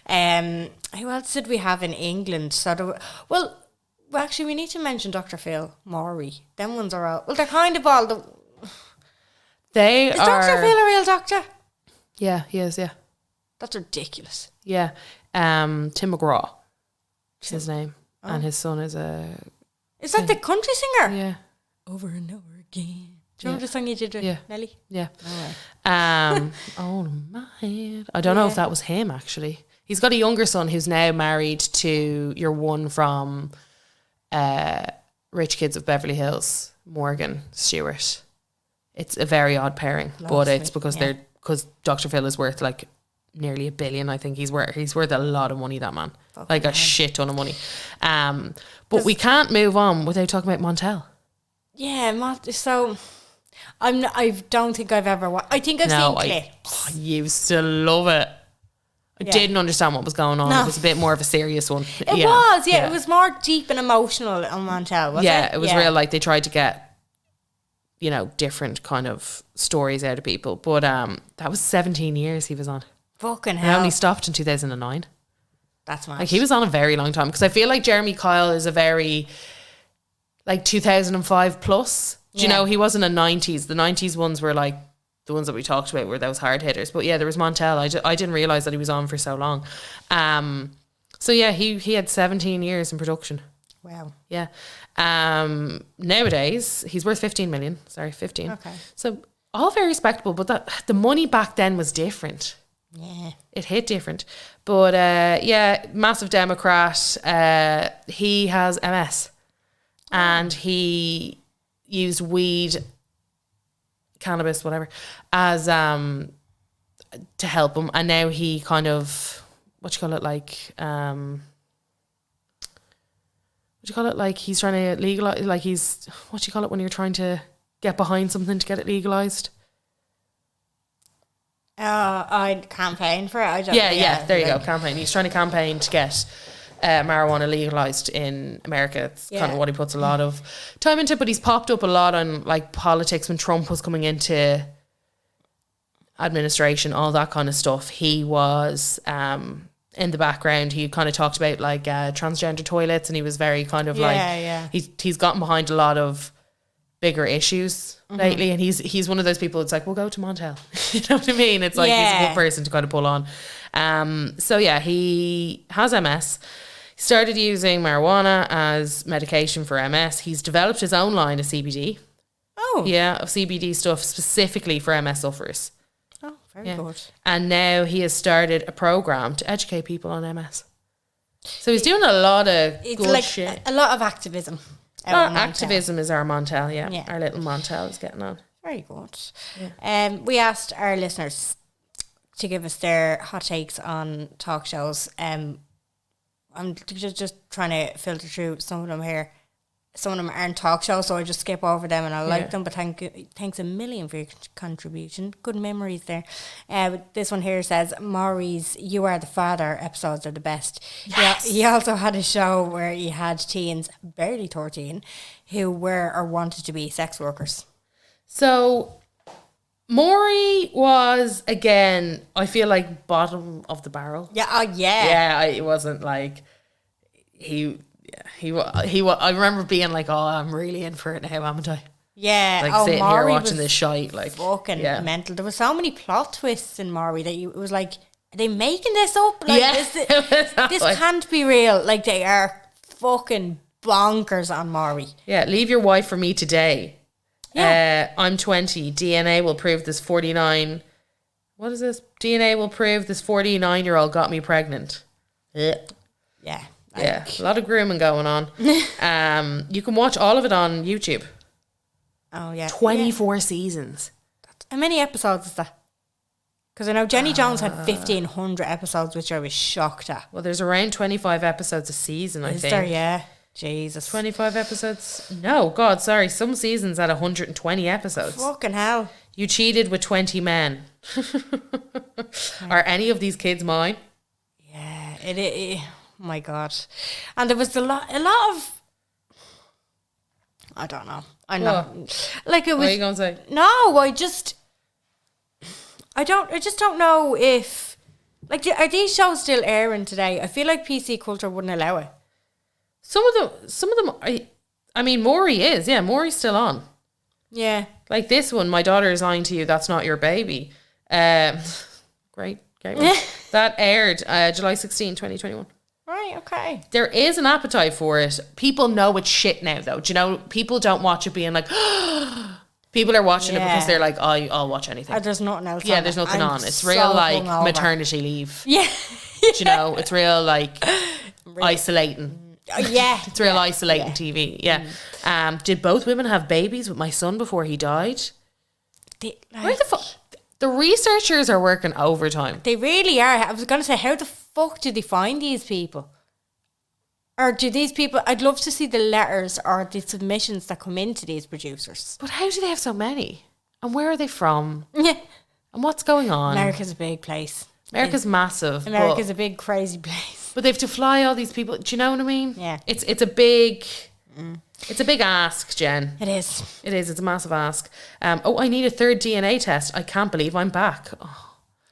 S2: Who else did we have in England? Well, actually, we need to mention Dr. Phil Morey. Them ones are all... Well, they're kind of all the... Is Dr. Phil a real doctor?
S1: Yeah, he is, yeah.
S2: That's ridiculous.
S1: Yeah. Tim McGraw is his name. Oh. And his son is a...
S2: Is that the country singer?
S1: Yeah.
S2: Over and over again. Do you remember the song you did with Nelly?
S1: Yeah. Oh my head. I don't know if that was him, actually. He's got a younger son who's now married to your one from Rich Kids of Beverly Hills, Morgan Stewart. It's a very odd pairing, but it's because because Dr. Phil is worth like nearly $1 billion. I think he's worth a lot of money, that man. Like a shit ton of money. But we can't move on without talking about Montel. Yeah,
S2: so I don't think I've ever watched. I think I've seen clips.
S1: I used to love it. I didn't understand what was going on. It was a bit more of a serious one.
S2: It was, It was more deep and emotional on Montel, wasn't it?
S1: Yeah, it was real, like they tried to get, you know, different kind of stories out of people. But that was 17 years he was on.
S2: Fucking hell.
S1: He only stopped in 2009.
S2: That's mad.
S1: Like, he was on a very long time. Because I feel like Jeremy Kyle is a very, like, 2005 plus. Do you know, he wasn't a 90s. The 90s ones were like, the ones that we talked about were those hard hitters. But yeah, there was Montel. I didn't realise that he was on for so long. So yeah, he had 17 years in production.
S2: Wow.
S1: Yeah. Nowadays, he's worth 15 million. Sorry, 15.
S2: Okay.
S1: So all very respectable, but the money back then was different.
S2: Yeah.
S1: It hit different. But massive Democrat. He has MS. And he used weed, cannabis, whatever, as to help him. And now he kind of, like, he's trying to legalize, like he's, when you're trying to get behind something to get it legalized?
S2: I'd campaign for it.
S1: There you go, campaign. He's trying to campaign to get marijuana legalized in America. It's kind of what he puts a lot of time into, but he's popped up a lot on like politics when Trump was coming into administration, all that kind of stuff. He was in the background. He kind of talked about like transgender toilets, and he was very kind of he's gotten behind a lot of bigger issues lately, and he's one of those people. It's like, we'll go to Montel. You know what I mean? It's like he's a good person to kind of pull on. So yeah, he has MS. He started using marijuana as medication for MS. He's developed his own line of CBD. Oh. Yeah, of CBD stuff specifically for MS sufferers.
S2: Oh, very good.
S1: And now he has started a program to educate people on MS. So he's doing a lot of good shit.
S2: A lot of activism.
S1: Activism is our Montel, yeah. Our little Montel is getting on.
S2: Very good. Yeah. We asked our listeners to give us their hot takes on talk shows. I'm just trying to filter through some of them here. some of them aren't talk shows, so I just skip over them and I like them. But thanks a million for your contribution. Good memories there. This one here says, Maury's You Are the Father episodes are the best.
S1: Yes.
S2: He also had a show where he had teens, barely 13, who were or wanted to be sex workers.
S1: So Maury was, again, I feel like bottom of the barrel.
S2: Yeah, oh yeah.
S1: Yeah, it wasn't like I remember being like, oh, I'm really in for it now, haven't I?
S2: Yeah.
S1: Like sitting
S2: Maury
S1: here watching this shite, like
S2: fucking mental. There was so many plot twists in Maury that it was like, are they making this up? Like, this can't be real. Like, they are fucking bonkers on Maury.
S1: Yeah, leave your wife for me today. Yeah. I'm 20. DNA will prove this 49. What is this? DNA will prove this 49-year-old got me pregnant.
S2: Yeah.
S1: Yeah, a lot of grooming going on. You can watch all of it on YouTube.
S2: Oh, yeah.
S1: 24 seasons.
S2: How many episodes is that? Because I know Jenny Jones had 1,500 episodes, which I was shocked at.
S1: Well, there's around 25 episodes a season, I think.
S2: Is there? Yeah. Jesus.
S1: 25 episodes? No, God, sorry. Some seasons had 120 episodes.
S2: Fucking hell.
S1: You cheated with 20 men. Are any of these kids mine?
S2: Yeah, it oh my God. And there was a lot of, I don't know. I'm not, like, it was.
S1: What are you going to say?
S2: No, I just don't know if, like, are these shows still airing today? I feel like PC Culture wouldn't allow it.
S1: Some of them, I mean, Maury is, yeah, Maury's still on.
S2: Yeah.
S1: Like this one, My Daughter Is Lying to You, That's Not Your Baby. Great one. That aired July 16, 2021.
S2: Right, okay.
S1: There is an appetite for it. People know it's shit now, though. Do you know, people don't watch it being like, people are watching it because they're like, I'll watch anything.
S2: There's nothing else
S1: on. There's nothing on. It's real, like, maternity leave. Yeah. Do you know, it's real, like, isolating.
S2: Yeah.
S1: It's real isolating TV. Yeah. Did both women have babies with my son before he died? Where the fuck? The researchers are working overtime.
S2: They really are. I was going to say, how the fuck do they find these people? Or do these people... I'd love to see the letters or the submissions that come into these producers.
S1: But how do they have so many? And where are they from?
S2: Yeah.
S1: And what's going on?
S2: America's a big place.
S1: America's massive.
S2: America's a big, crazy place.
S1: But they have to fly all these people. Do you know what I mean?
S2: Yeah.
S1: It's a big... It's a big ask, Jen.
S2: It is.
S1: It is. It's a massive ask. I need a third DNA test. I can't believe I'm back.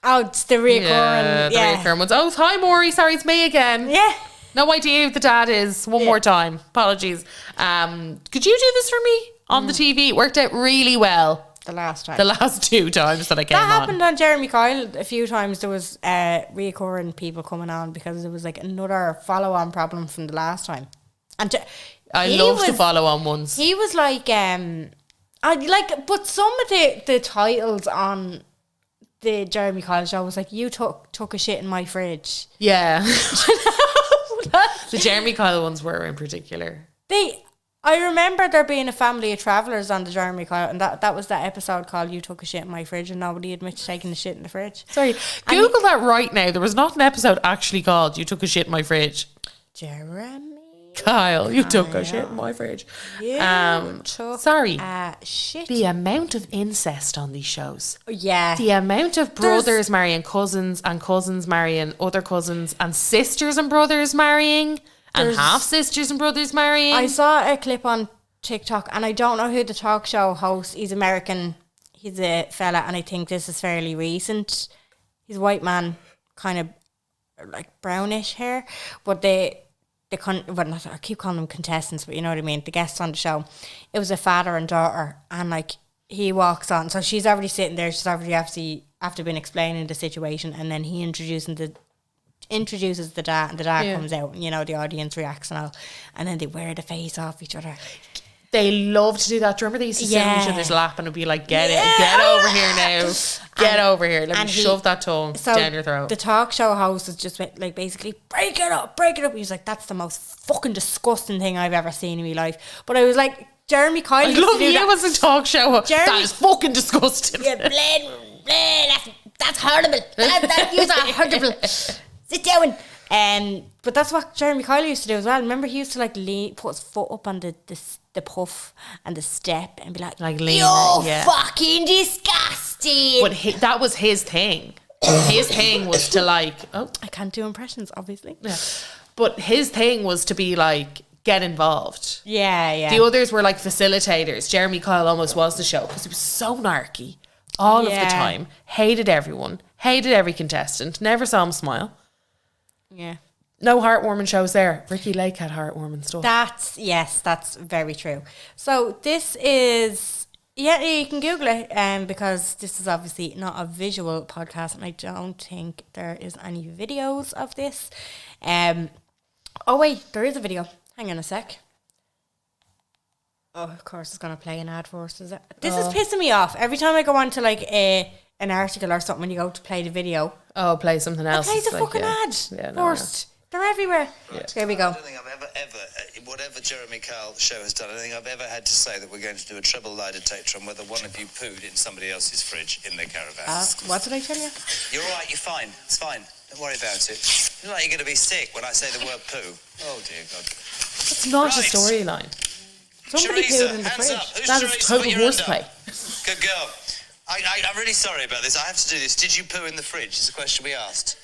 S2: Oh, it's the reoccurring.
S1: Yeah, the reoccurring ones. Oh, hi, Maury. Sorry, it's me again.
S2: Yeah.
S1: No idea who the dad is. One more time. Apologies. Could you do this for me on the TV? It worked out really well.
S2: The last time.
S1: The last 2 times that I came on.
S2: That happened on Jeremy Kyle a few times. There was reoccurring people coming on because there was like another follow-on problem from the last time. And
S1: I love to follow on ones.
S2: He was like, but some of the titles on the Jeremy Kyle show was like, you took a shit in my fridge.
S1: Yeah. The Jeremy Kyle ones were in particular.
S2: I remember there being a family of travellers on the Jeremy Kyle, and that was that episode called You Took a Shit in My Fridge, and nobody admits to taking a shit in the fridge.
S1: Sorry, Google that right now. There was not an episode actually called You Took a Shit in My Fridge.
S2: Jeremy
S1: Kyle, you took a shit in my fridge. Sorry.
S2: Shit.
S1: The amount of incest on these shows.
S2: Yeah.
S1: The amount of brothers marrying cousins and cousins marrying other cousins and sisters and brothers marrying and half sisters and brothers marrying.
S2: I saw a clip on TikTok and I don't know who the talk show host. He's American. He's a fella and I think this is fairly recent. He's a white man, kind of like brownish hair, but I keep calling them contestants, but you know what I mean, the guests on the show, it was a father and daughter, and like he walks on, so she's already sitting there, she's already after been explaining the situation, and then he introduces the dad, and the dad comes out, and you know the audience reacts and all, and then they wear the face off each other.
S1: They love to do that. Do you remember they used to sit on each other's lap and it'd be like, get over here now. Get over here. Let me shove that tongue down your throat.
S2: The talk show host is just like basically, break it up. He was like, that's the most fucking disgusting thing I've ever seen in my life. But I was like, Jeremy Kyle
S1: I love you as a talk show host. That is fucking disgusting.
S2: Yeah, that's horrible. That you are horrible. Sit down. But that's what Jeremy Kyle used to do as well. Remember, he used to like put his foot up on the puff and the step and be like
S1: lean,
S2: "You're fucking disgusting."
S1: But that was his thing. His thing was to like, I
S2: can't do impressions, obviously.
S1: Yeah, but his thing was to be like, get involved.
S2: Yeah.
S1: The others were like facilitators. Jeremy Kyle almost was the show because he was so narky all of the time. Hated everyone. Hated every contestant. Never saw him smile.
S2: Yeah.
S1: No heartwarming shows there. Ricky Lake had heartwarming stuff.
S2: That's very true. So this is... Yeah, you can Google it because this is obviously not a visual podcast and I don't think there is any videos of this. Oh, wait, there is a video. Hang on a sec. Oh, of course it's going to play an ad for us, is it? This is pissing me off. Every time I go on to like an article or something when you go to play the video.
S1: Oh, play something else.
S2: It plays a fucking ad first. They're everywhere. Yeah. Here we go.
S3: I don't think I've ever, whatever Jeremy Kyle show has done, I don't think I've ever had to say that we're going to do a treble lie detector on whether one of you pooed in somebody else's fridge in their caravan.
S2: What did I tell you?
S3: You're all right, you're fine. It's fine. Don't worry about it. It's not like you're going to be sick when I say the word poo. Oh, dear God.
S1: It's not a storyline.
S2: Somebody
S3: Teresa,
S2: pooed in the
S3: hands
S2: fridge.
S3: up. Who's
S1: That
S3: Teresa?
S1: is total
S3: Put your hand
S1: horseplay.
S3: up. Good girl. I'm really sorry about this. I have to do this. Did you poo in the fridge? It's a question we asked.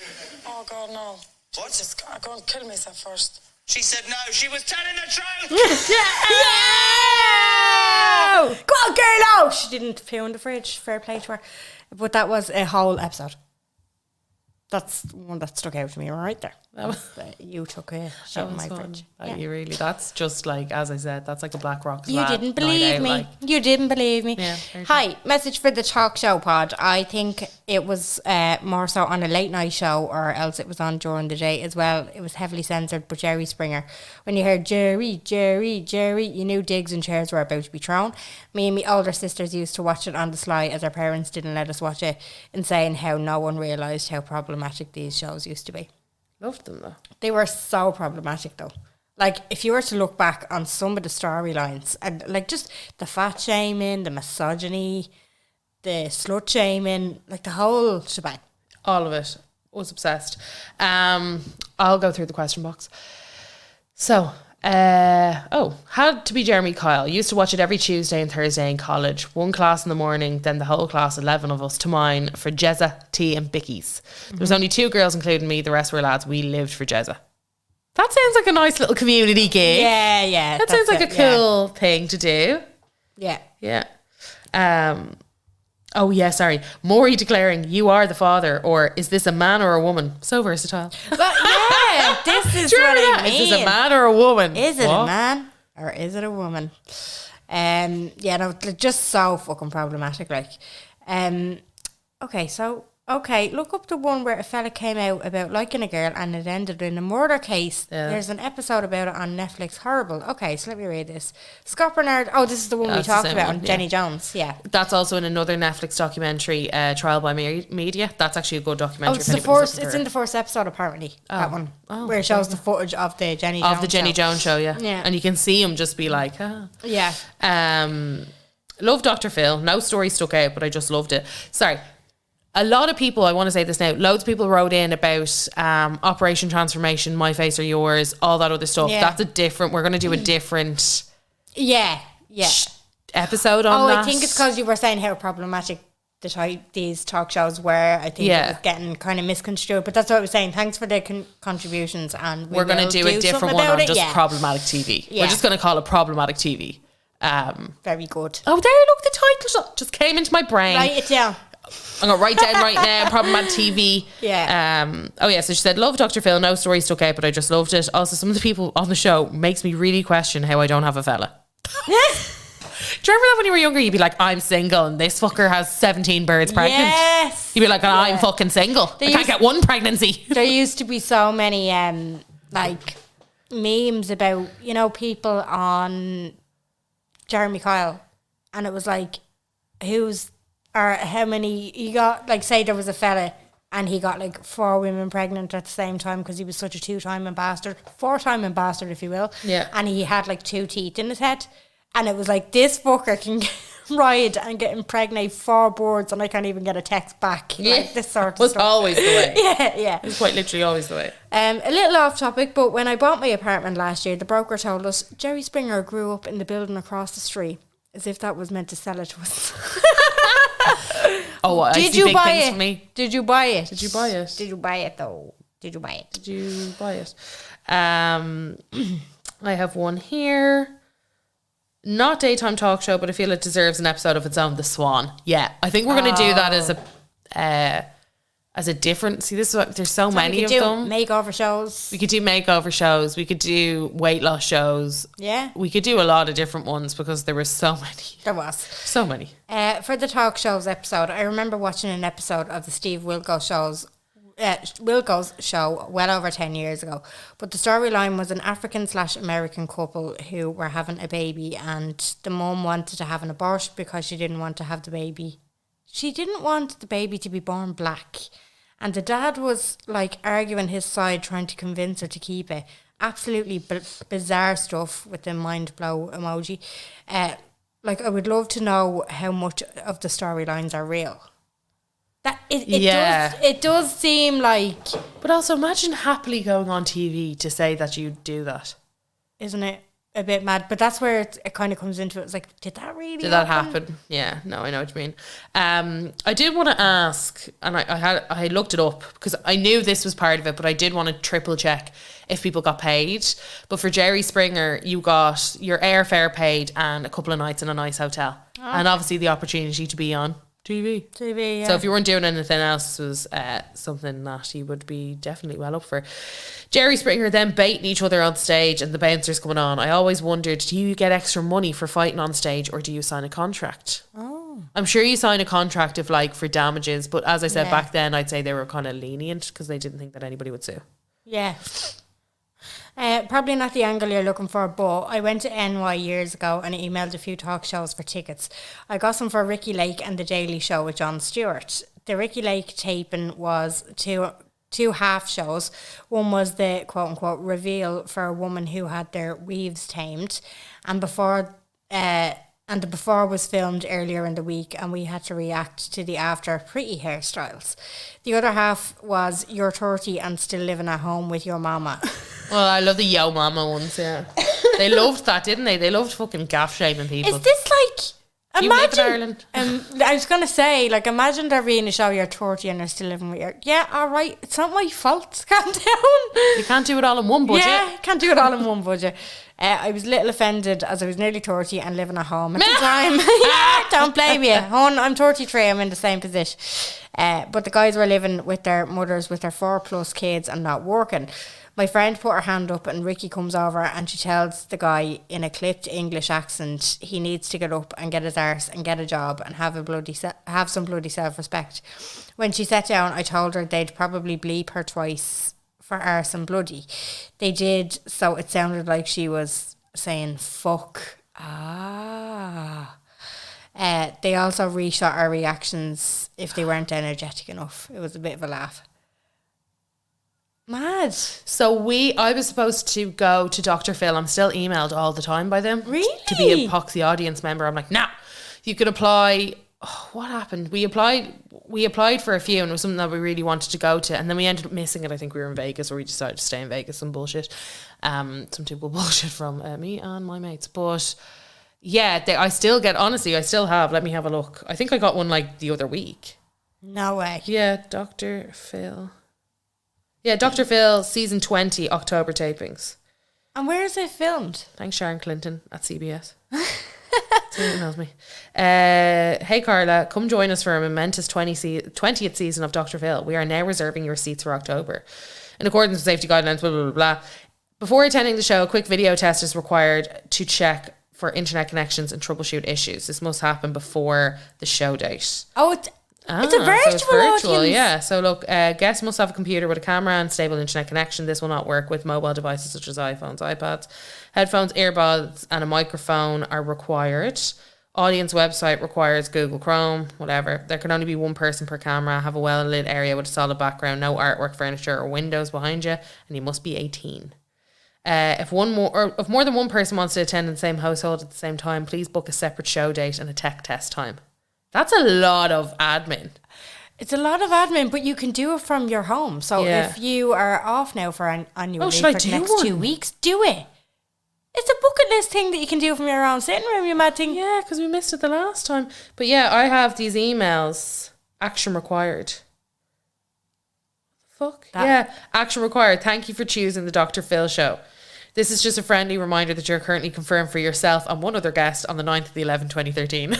S4: Oh, God, no.
S3: What?
S4: Just, I'm going to kill myself first.
S3: She said no. She was telling the truth.
S2: Yeah! Go on, girl! Oh, she didn't poo in the fridge. Fair play to her. But that was a whole episode. That's one that stuck out to me right there. You took a shit in my fridge.
S1: You really, that's just like, as I said, that's like a Black Rock.
S2: You didn't believe me. You didn't believe me.
S1: Yeah,
S2: Hi, message for the talk show pod. I think it was more so on a late night show or else it was on during the day as well. It was heavily censored, but Jerry Springer. When you heard Jerry, you knew digs and chairs were about to be thrown. Me and my older sisters used to watch it on the sly as our parents didn't let us watch it and saying how no one realised how problematic these shows used to be.
S1: Loved them though.
S2: They were so problematic though. Like if you were to look back on some of the storylines and like just the fat shaming, the misogyny, the slut shaming, like the whole shebang.
S1: All of it. Was obsessed. I'll go through the question box. So, had to be Jeremy Kyle. Used to watch it every Tuesday and Thursday in college. One class in the morning, then the whole class, 11 of us, to mine for Jezza, tea and bickies. There was only 2 girls, including me. The rest were lads. We lived for Jezza. That sounds like a nice little community gig.
S2: Yeah.
S1: That sounds like a cool thing to do.
S2: Yeah.
S1: Oh yeah, sorry. Maury declaring, "You are the father," or "Is this a man or a woman?" So versatile.
S2: But yeah, this is what I mean.
S1: Is this a man or a woman?
S2: Is it a man or is it a woman? Yeah, no, they're just so fucking problematic. Like, okay, look up the one where a fella came out about liking a girl and it ended in a murder case. Yeah. There's an episode about it on Netflix. Horrible. Okay, so let me read this. Scott Bernard. Oh, this is the one we talked about on Jenny Jones. Yeah.
S1: That's also in another Netflix documentary, Trial by Media. That's actually a good documentary.
S2: Oh, it's in the first episode apparently. That one. Oh, where it shows the footage of the Jenny
S1: Jones show, yeah. And you can see him just be like,
S2: Yeah.
S1: Love Dr. Phil. No story stuck out, but I just loved it. Sorry. A lot of people, I want to say this now, loads of people wrote in about Operation Transformation, My Face or Yours, all that other stuff. Yeah. We're going to do a different episode on that.
S2: I think it's because you were saying how problematic these talk shows were. I think it was getting kind of misconstrued, but that's what I was saying. Thanks for the contributions, and
S1: we're going to do a different one on just problematic TV. Yeah. We're just going to call it problematic TV.
S2: Very good.
S1: Oh, there, look, the title just came into my brain.
S2: Write it down.
S1: I'm going to write down right now, problematic TV.
S2: Yeah.
S1: So she said, love Dr. Phil, no story stuck out, but I just loved it. Also, some of the people on the show makes me really question how I don't have a fella. Do you remember that when you were younger, you'd be like, I'm single and this fucker has 17 birds pregnant?
S2: Yes.
S1: You'd be like, I'm fucking single. I can't get one pregnancy.
S2: There used to be so many like memes about, people on Jeremy Kyle, and it was like, how many you got, like, say there was a fella and he got like 4 women pregnant at the same time because he was such a 4-time ambassador, if you will.
S1: Yeah.
S2: And he had like 2 teeth in his head. And it was like, this fucker can ride and get impregnate 4 birds and I can't even get a text back. Like this sort of
S1: was
S2: stuff.
S1: always the way.
S2: Yeah.
S1: It's quite literally always the way.
S2: A little off topic, but when I bought my apartment last year, the broker told us Jerry Springer grew up in the building across the street, as if that was meant to sell it to us.
S1: Oh, I
S2: Did
S1: see
S2: you
S1: big
S2: buy
S1: things
S2: it?
S1: for me.
S2: Did you buy it?
S1: Did you buy it?
S2: Did you buy it though? Did you buy it?
S1: Did you buy it? I have one here. Not daytime talk show, but I feel it deserves an episode of its own. The Swan. Yeah, I think we're going to do that as a different. See, this is what, there's so many of them.
S2: Makeover shows.
S1: We could do makeover shows. We could do weight loss shows.
S2: Yeah.
S1: We could do a lot of different ones because there were so many.
S2: There was.
S1: So many.
S2: For the talk shows episode, I remember watching an episode of the Steve Wilkos show well over 10 years ago. But the storyline was an African/American couple who were having a baby, and the mum wanted to have an abortion because she didn't want to have the baby. She didn't want the baby to be born black. And the dad was like arguing his side, trying to convince her to keep it. Absolutely bizarre stuff with the mind blow emoji. Like, I would love to know how much of the storylines are real. It does seem like...
S1: But also imagine happily going on TV to say that you do that.
S2: Isn't it a bit mad? But that's where it kind of comes into it. It's like, did that really
S1: Did that happen? Yeah, no, I know what you mean. I did want to ask, and I looked it up because I knew this was part of it, but I did want to triple check if people got paid. But for Jerry Springer, you got your airfare paid and a couple of nights in a nice hotel. Oh. And obviously the opportunity to be on TV,
S2: yeah.
S1: So if you weren't doing anything else, this was something that you would be definitely well up for. Jerry Springer then baiting each other on stage and the bouncers coming on. I always wondered, do you get extra money for fighting on stage or do you sign a contract? Oh, I'm sure you sign a contract if like for damages, but as I said back then, I'd say they were kind of lenient because they didn't think that anybody would sue.
S2: Yeah. Probably not the angle you're looking for, but I went to NY years ago and emailed a few talk shows for tickets. I got some for Ricky Lake and The Daily Show with Jon Stewart. The Ricky Lake taping was two half shows. One was the quote-unquote reveal for a woman who had their weaves tamed, and the before was filmed earlier in the week and we had to react to the after pretty hairstyles. The other half was You're 30 and Still Living at Home with Your Mama.
S1: Well, I love the Yo Mama ones, yeah. They loved that, didn't they? They loved fucking gaff shaming people.
S2: Is this like...
S1: Do you live in Ireland?
S2: I was going to say, like, imagine there being a show you're 30 and you're still living with your... Yeah, all right, it's not my fault, calm down.
S1: You can't do it all in one budget.
S2: Yeah, can't do it all in one budget. I was a little offended as I was nearly 30 and living at home at the time. Yeah, don't blame you. Hon, I'm 33, I'm in the same position. But the guys were living with their mothers with their 4+ kids and not working. My friend put her hand up and Ricky comes over and she tells the guy in a clipped English accent he needs to get up and get his arse and get a job and have some bloody self-respect. When she sat down, I told her they'd probably bleep her twice for arse and bloody. They did, so it sounded like she was saying fuck. They also reshot our reactions if they weren't energetic enough. It was a bit of a laugh. Mad.
S1: So I was supposed to go to Dr. Phil. I'm still emailed all the time by them.
S2: Really?
S1: To be a Poxy audience member. I'm like, nah, you could apply. Oh, what happened? We applied for a few and it was something that we really wanted to go to, and then we ended up missing it. I think we were in Vegas, or we decided to stay in Vegas. Some bullshit. Some typical bullshit from me and my mates. But yeah, I still have. Let me have a look. I think I got one like the other week.
S2: No way.
S1: Yeah, Dr. Phil. Yeah, Dr. Phil, season 20, October tapings.
S2: And where is it filmed?
S1: Thanks, Sharon Clinton at CBS. Someone knows me. Hey, Carla, come join us for a momentous 20th season of Dr. Phil. We are now reserving your seats for October. In accordance with safety guidelines, blah, blah, blah, blah. Before attending the show, a quick video test is required to check for internet connections and troubleshoot issues. This must happen before the show date.
S2: Oh, it's a virtual audience.
S1: Yeah. So look, guests must have a computer with a camera and stable internet connection. This will not work with mobile devices such as iPhones, iPads. Headphones, earbuds and a microphone are required. Audience website requires Google Chrome, whatever. There can only be one person per camera, have a well-lit area with a solid background, no artwork, furniture or windows behind you, and you must be 18. If more than one person wants to attend in the same household at the same time, please book a separate show date and a tech test time. That's a lot of admin.
S2: It's a lot of admin, but you can do it from your home. So if you are off now for annual leave for the next 2 weeks, do it. It's a bucket list thing that you can do from your own sitting room, you mad thing.
S1: Yeah, because we missed it the last time. But yeah, I have these emails. Action required. Yeah, action required. Thank you for choosing the Dr. Phil show. This is just a friendly reminder that you're currently confirmed for yourself and one other guest on the 9th of the 11th, 2013.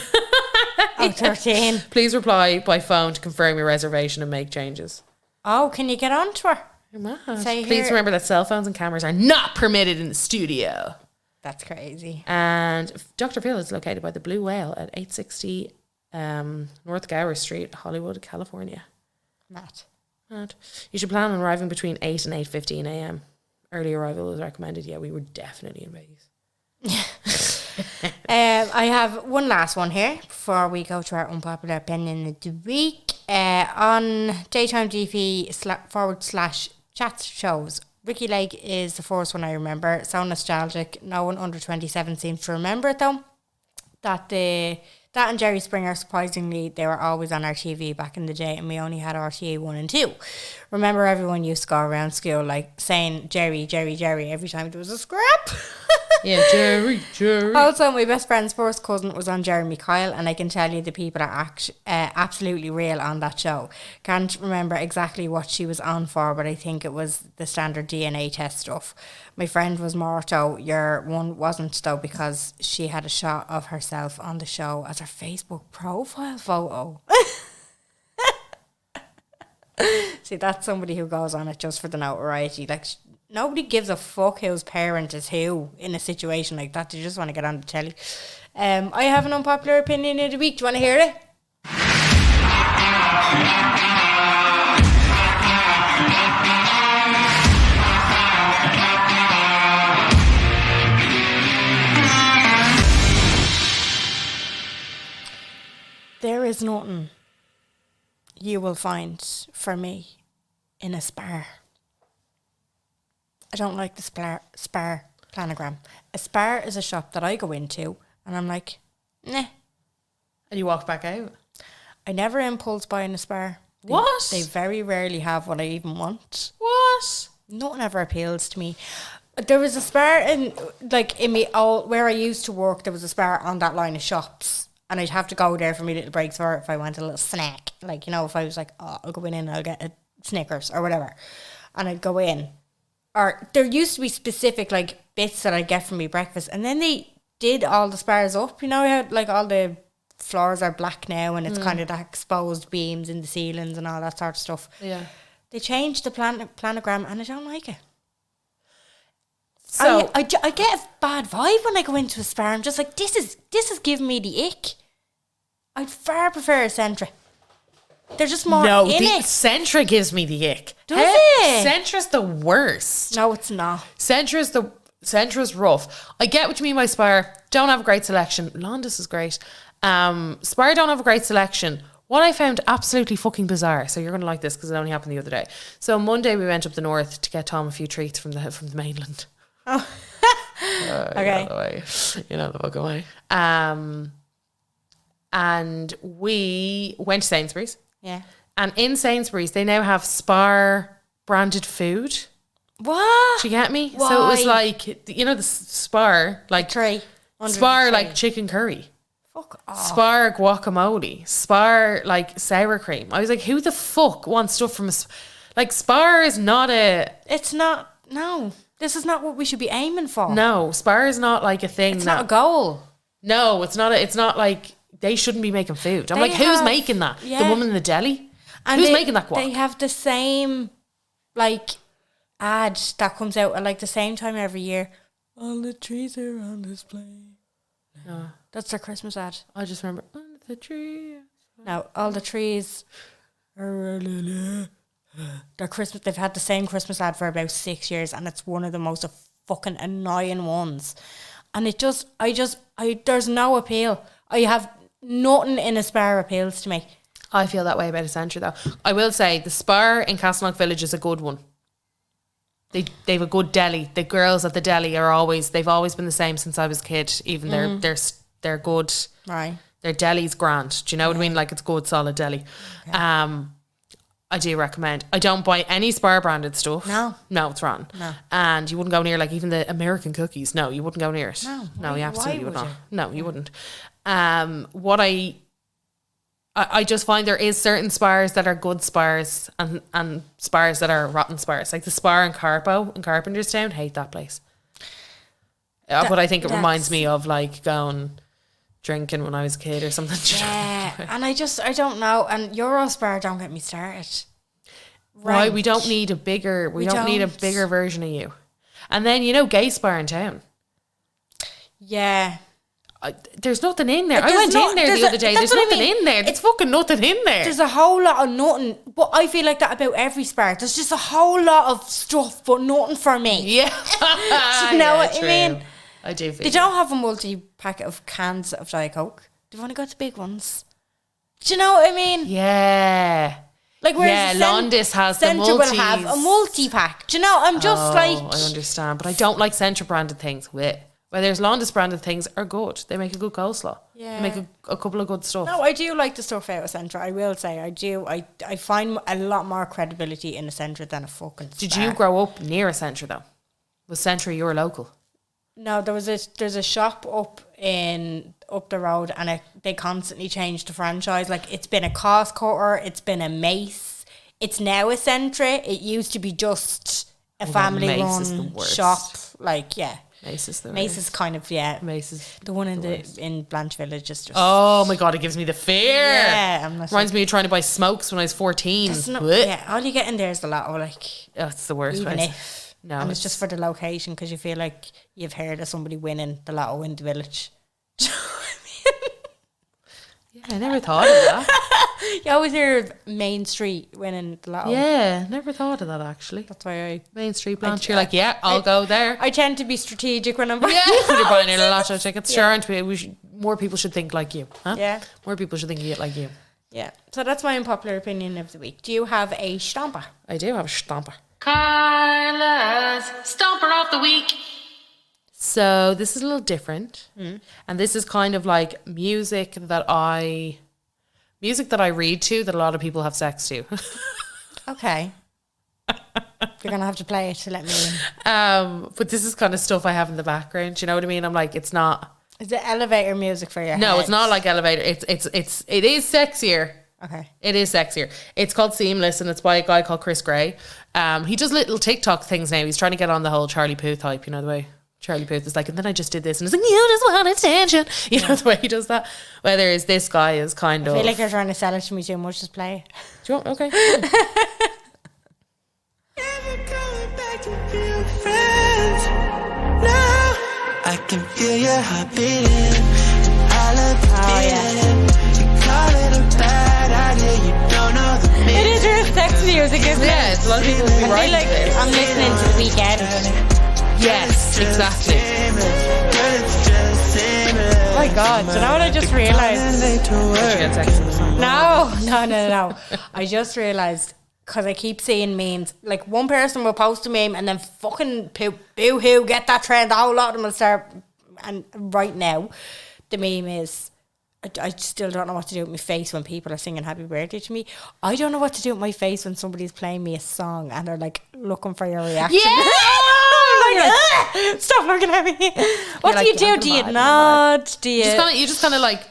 S2: Oh, 13.
S1: Please reply by phone to confirm your reservation and make changes.
S2: Oh, can you get on to her?
S1: You're mad. Please remember that cell phones and cameras are not permitted in the studio.
S2: That's crazy.
S1: And Dr. Phil is located by the Blue Whale at 860 North Gower Street, Hollywood, California.
S2: Mad.
S1: You should plan on arriving between 8 and 8:15 a.m. Early arrival is recommended. Yeah, we were definitely in Vegas.
S2: I have one last one here before we go to our unpopular opinion of the week. On Daytime TV /chat shows, Ricky Lake is the first one I remember. So nostalgic. No one under 27 seems to remember it though. That and Jerry Springer, surprisingly, they were always on our TV back in the day, and we only had RTA 1 and 2. Remember, everyone used to go around school like saying Jerry, Jerry, Jerry every time there was a scrap.
S1: Yeah, Jerry, Jerry.
S2: Also, my best friend's first cousin was on Jeremy Kyle, and I can tell you the people are absolutely real on that show. Can't remember exactly what she was on for, but I think it was the standard DNA test stuff. My friend was Marto. Your one wasn't, though, because she had a shot of herself on the show as her Facebook profile photo. See, that's somebody who goes on it just for the notoriety. Like, nobody gives a fuck whose parent is who in a situation like that. They just want to get on the telly. I have an unpopular opinion of the week. Do you want to hear it? There is nothing you will find for me in a spar. I don't like the spar planogram. A spar is a shop that I go into and I'm like, nah.
S1: And you walk back out?
S2: I never impulse buy in a spar.
S1: What?
S2: They very rarely have what I even want.
S1: What?
S2: Nothing ever appeals to me. There was a spar in me where I used to work. There was a spar on that line of shops, and I'd have to go there for my little breaks or if I want a little snack. Like, you know, if I was like, oh, I'll go in and I'll get a Snickers or whatever, and I'd go in. Or there used to be specific like bits that I'd get from my breakfast, and then they did all the spars up. You know how like all the floors are black now, and it's kind of the exposed beams in the ceilings and all that sort of stuff.
S1: Yeah.
S2: They changed the planogram, and I don't like it.
S1: So
S2: I get a bad vibe when I go into a spar. I'm just like, this is giving me the ick. I'd far prefer a Centra. They're just more in it.
S1: Centra gives me the ick.
S2: Does it?
S1: Centra's the worst.
S2: No, it's not.
S1: Centra's rough. I get what you mean by Spire. Don't have a great selection. Londis is great. Spire don't have a great selection. What I found absolutely fucking bizarre. So you're going to like this because it only happened the other day. So Monday we went up the north to get Tom a few treats from the mainland.
S2: Oh, okay.
S1: You know the fucking way. And we went to Sainsbury's.
S2: Yeah.
S1: And in Sainsbury's, they now have Spar branded food.
S2: What?
S1: Do you get me?
S2: Why?
S1: So it was like, you know, the Spar, like
S2: tray.
S1: Spar like chicken curry.
S2: Fuck off.
S1: Spar guacamole. Spar like sour cream. I was like, who the fuck wants stuff from like Spar is not a...
S2: It's not, no. This is not what we should be aiming for.
S1: No, Spar is not like a thing.
S2: It's not a goal.
S1: No, it's not like... They shouldn't be making food. I'm
S2: They
S1: like, who's
S2: have-
S1: making that?
S2: yeah.
S1: The woman in the deli?
S2: And
S1: Who's making that guac?
S2: They have the same, like, ad that comes out at, like, the same time every year. All the trees are on display.
S1: No.
S2: That's their Christmas ad.
S1: I just remember, under the tree.
S2: No, all the trees are... Their Christmas, they've had the same Christmas ad for about 6 years, and it's one of the most fucking annoying ones. And there's no appeal. I have nothing in a Spar appeals to me.
S1: I feel that way about a Centra though. I will say the Spar in Castleknock Village is a good one. They have a good deli. The girls at the deli they've always been the same since I was a kid. Even they're good.
S2: Right.
S1: Their deli's grand. Do you know what I mean? Like, it's good, solid deli. Okay. I do recommend. I don't buy any Spar branded stuff. No, it's wrong. No. And you wouldn't go near, like, even the American cookies. No, you wouldn't go near it. No, you absolutely would not. No, you wouldn't. What I just find there is certain Spars that are good Spars and Spars that are rotten Spars. Like the Spar in Carpo in Carpenterstown, hate that place. But I think it reminds me of like going drinking when I was a kid or something.
S2: Yeah, and I don't know. And Eurospar, don't get me started.
S1: Right, we don't need a bigger. We don't need a bigger version of you. And then Gay Spar in town.
S2: Yeah.
S1: There's nothing in there. I went in there the other day. There's nothing in there. There's fucking nothing in there.
S2: There's a whole lot of nothing. But I feel like that about every Spar. There's just a whole lot of stuff, but nothing for me.
S1: Yeah.
S2: Do you know what I mean?
S1: I do feel
S2: they don't have a multi-packet of cans of Diet Coke. They've only got the big ones. Do you know what I mean?
S1: Yeah.
S2: Like, whereas
S1: Londis has the
S2: Centra will have a multi-pack. Do you know? I'm just
S1: I understand. But I don't like Centra branded things. Whereas Londis branded things are good. They make a good coleslaw. Yeah. They make a couple of good stuff.
S2: No, I do like the stuff out of Centra. I will say I do. I find a lot more credibility in a Centra than a fucking Spar.
S1: Did you grow up near a Centra though? Was Centra your local?
S2: No, there's a shop up the road, and they constantly change the franchise. Like, it's been a Cost Cutter, it's been a Mace, it's now a Centra. It used to be just a family run shop. Like, yeah.
S1: Mace is the
S2: Mace is kind of, yeah.
S1: Mace is
S2: the one in Blanche Village is just.
S1: Oh my god, it gives me the fear.
S2: Yeah,
S1: reminds me of trying to buy smokes when I was 14.
S2: Yeah, all you get in there is the lot of
S1: it's the worst place. No,
S2: and it's just for the location, because you feel like you've heard of somebody winning the lotto in the village. Do you know what I mean?
S1: Yeah, I never thought of that.
S2: You always hear of Main Street winning the lotto.
S1: Yeah, never thought of that actually.
S2: That's why
S1: Main Street Blanche. You're like, yeah, I'll go there.
S2: I tend to be strategic when I'm buying.
S1: Yeah, when you're buying your lotto tickets. Sure, aren't we? More people should think like you. Huh?
S2: Yeah.
S1: More people should think like you.
S2: Yeah. So that's my unpopular opinion of the week. Do you have a stomper?
S1: I do have a stomper. Carla's Stomper of the Week. So this is a little different. And this is kind of like music that I read to that a lot of people have sex to.
S2: Okay. You're going to have to play it to let me in.
S1: But this is kind of stuff I have in the background. Do you know what I mean? I'm like, it's not.
S2: Is it elevator music for your
S1: No,
S2: head?
S1: it's not like elevator. It is sexier.
S2: Okay.
S1: It is sexier. It's called Seamless, and it's by a guy called Chris Gray. He does little TikTok things now. He's trying to get on the whole Charlie Puth hype, you know the way Charlie Puth is like, and then I just did this, and it's like, you just want attention. You know the way he does that? Whereas this guy is kind of.
S2: I feel like you're trying to sell it to me too much. Just play it.
S1: Do you want? Okay.
S5: I can feel your heart beating. I love the feeling. You call it a bad idea. You don't know the meaning.
S2: It is real sex music, isn't it?
S1: Yeah, it's a lot of people who
S2: I
S1: write
S2: feel like
S1: this.
S2: I'm listening to The Weekend.
S1: Yes, exactly.
S2: Oh my God, do you know what I just realised? No. I just realised, because I keep seeing memes, like one person will post a meme and then fucking boo-hoo, get that trend, a whole lot of them will start. And right now, the meme is, I still don't know what to do with my face when people are singing happy birthday to me. I don't know what to do with my face when somebody's playing me a song and they're like looking for your reaction.
S1: Yeah!
S2: Like, stop looking at me. What do you do? Do you nod? Do you
S1: just kind of like.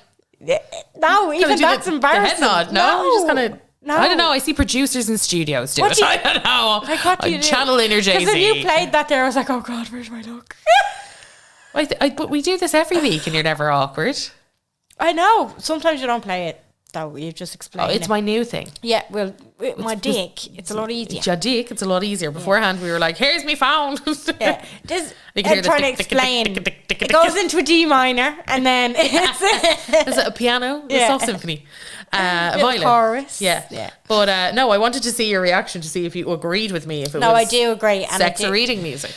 S2: No, even that's embarrassing.
S1: The head nod. No, you just kind of.
S2: No.
S1: I don't know. I see producers in studios do it. I don't know.
S2: Like, what do you do?
S1: Channel inner Jay-Z.
S2: Because when you played that there, I was like, oh God, where's my look?
S1: But we do this every week and you're never awkward.
S2: I know. Sometimes you don't play it, though. You just explain
S1: it's my new thing.
S2: Yeah, well, with my dick, it's a lot easier.
S1: It's your dick, it's a lot easier. Beforehand, we were like, here's me phone.
S2: Yeah. This,
S1: You can hear
S2: I'm trying to explain. It goes into a D minor, and then it's
S1: Is it a piano? A
S2: Yeah.
S1: soft symphony? A violin?
S2: chorus.
S1: Yeah. But no, I wanted to see your reaction to see if you agreed with me. If it
S2: No,
S1: was
S2: I do agree. And
S1: sex
S2: I do.
S1: or reading music.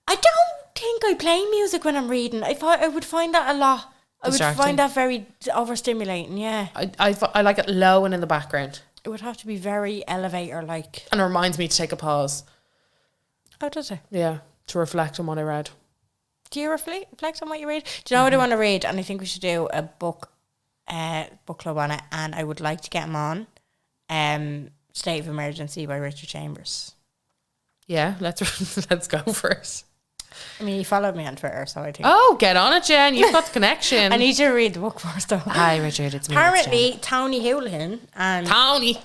S2: I don't think I play music when I'm reading. I would find that a lot. I would
S1: Distracting.
S2: find that very overstimulating, yeah.
S1: I like it low and in the background.
S2: It would have to be very elevator-like.
S1: And it reminds me to take a pause.
S2: Oh, does it?
S1: Yeah, to reflect on what I read.
S2: Do you reflect on what you read? Do you know what I want to read? And I think we should do a book club on it. And I would like to get him on. State of Emergency by Richard Chambers.
S1: Yeah, let's go for it.
S2: I mean, he followed me on Twitter, so I think.
S1: Oh, get on it, Jen. You've got the connection.
S2: I need you to read the book first, though.
S1: Hi, Richard. It's me.
S2: Apparently, Tony Houlihan
S1: Tony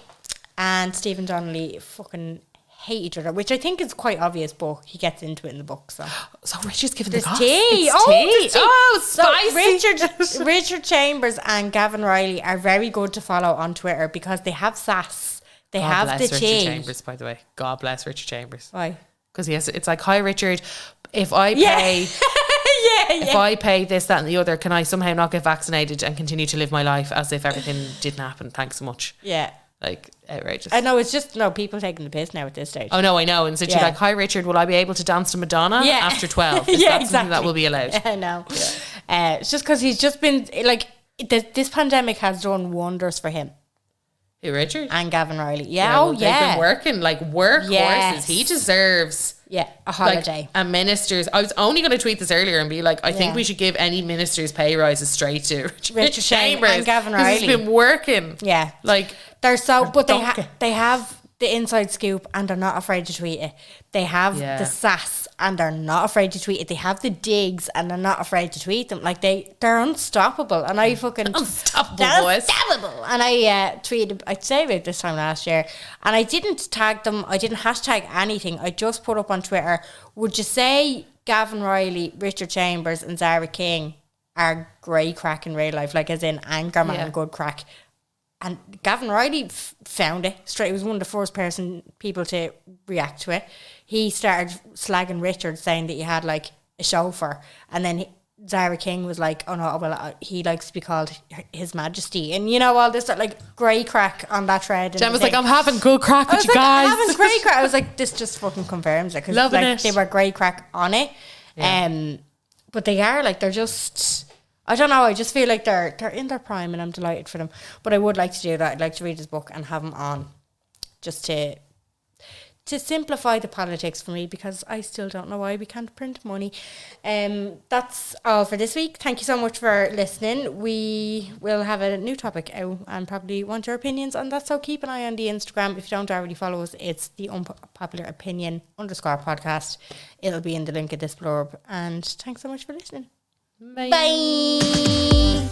S2: and Stephen Donnelly fucking hate each other, which I think is quite obvious, but he gets into it in the book. So
S1: Richard's giving
S2: there's
S1: the goss.
S2: tea.
S1: It's
S2: There's tea.
S1: Oh,
S2: So
S1: spicy.
S2: Richard Chambers and Gavin Riley are very good to follow on Twitter because they have sass. They
S1: God
S2: have
S1: bless
S2: the
S1: Richard
S2: tea.
S1: Chambers, by the way. God bless Richard Chambers.
S2: Why?
S1: Because it's like, hi, Richard. If I pay, if I pay this, that, and the other, can I somehow not get vaccinated and continue to live my life as if everything didn't happen? Thanks so much.
S2: Yeah.
S1: Like, outrageous.
S2: I know, it's just people taking the piss now at this stage.
S1: Oh no, I know. And so she's
S2: Yeah.
S1: like, hi, Richard. Will I be able to dance to Madonna after 12? Is that something that will be allowed?
S2: I know. It's just because he's just been like this pandemic has done wonders for him
S1: Hey, Richard.
S2: and Gavin Riley. Yeah.
S1: Well,
S2: Oh
S1: they've
S2: yeah.
S1: been working like workhorses.
S2: Yes.
S1: He deserves
S2: Yeah. A
S1: like
S2: holiday.
S1: a minister's. I was only going to tweet this earlier and be like, I think
S2: Yeah.
S1: we should give any minister's pay rises straight to
S2: Richard
S1: Chambers
S2: and Gavin
S1: 'cause
S2: Riley.
S1: He's been working.
S2: Yeah.
S1: Like,
S2: They're so, but
S1: donkey.
S2: they have the inside scoop and they're not afraid to tweet it. They have
S1: Yeah.
S2: the sass and they're not afraid to tweet it. They have the digs and they're not afraid to tweet them. Like they're unstoppable. And I fucking
S1: Unstoppable,
S2: they're
S1: boys.
S2: unstoppable. And I tweeted, I'd say about this time last year, and I didn't tag them. I didn't hashtag anything. I just put up on Twitter. Would you say Gavin Riley, Richard Chambers, and Zara King are grey crack in real life? Like as in anger man,
S1: Yeah.
S2: good crack. And Gavin Riley found it straight. He was one of the first people to react to it. He started slagging Richard, saying that he had like a chauffeur, and then Zara King was like, "Oh no, well he likes to be called His Majesty," and you know all this like grey crack on that thread.
S1: Jen was like, I'm having good crack with you guys.
S2: I'm having grey crack. I was like, this just fucking confirms it because
S1: Loving
S2: like
S1: it.
S2: they were grey crack on it.
S1: Yeah.
S2: But they are like they're just. I don't know. I just feel like they're in their prime, and I'm delighted for them. But I would like to do that. I'd like to read his book and have him on, just to simplify the politics for me because I still don't know why we can't print money. That's all for this week. Thank you so much for listening. We will have a new topic out and probably want your opinions on that. So keep an eye on the Instagram. If you don't already follow us, it's the Unpopular Opinion _podcast. It'll be in the link of this blurb. And thanks so much for listening.
S1: Bye.
S2: Bye.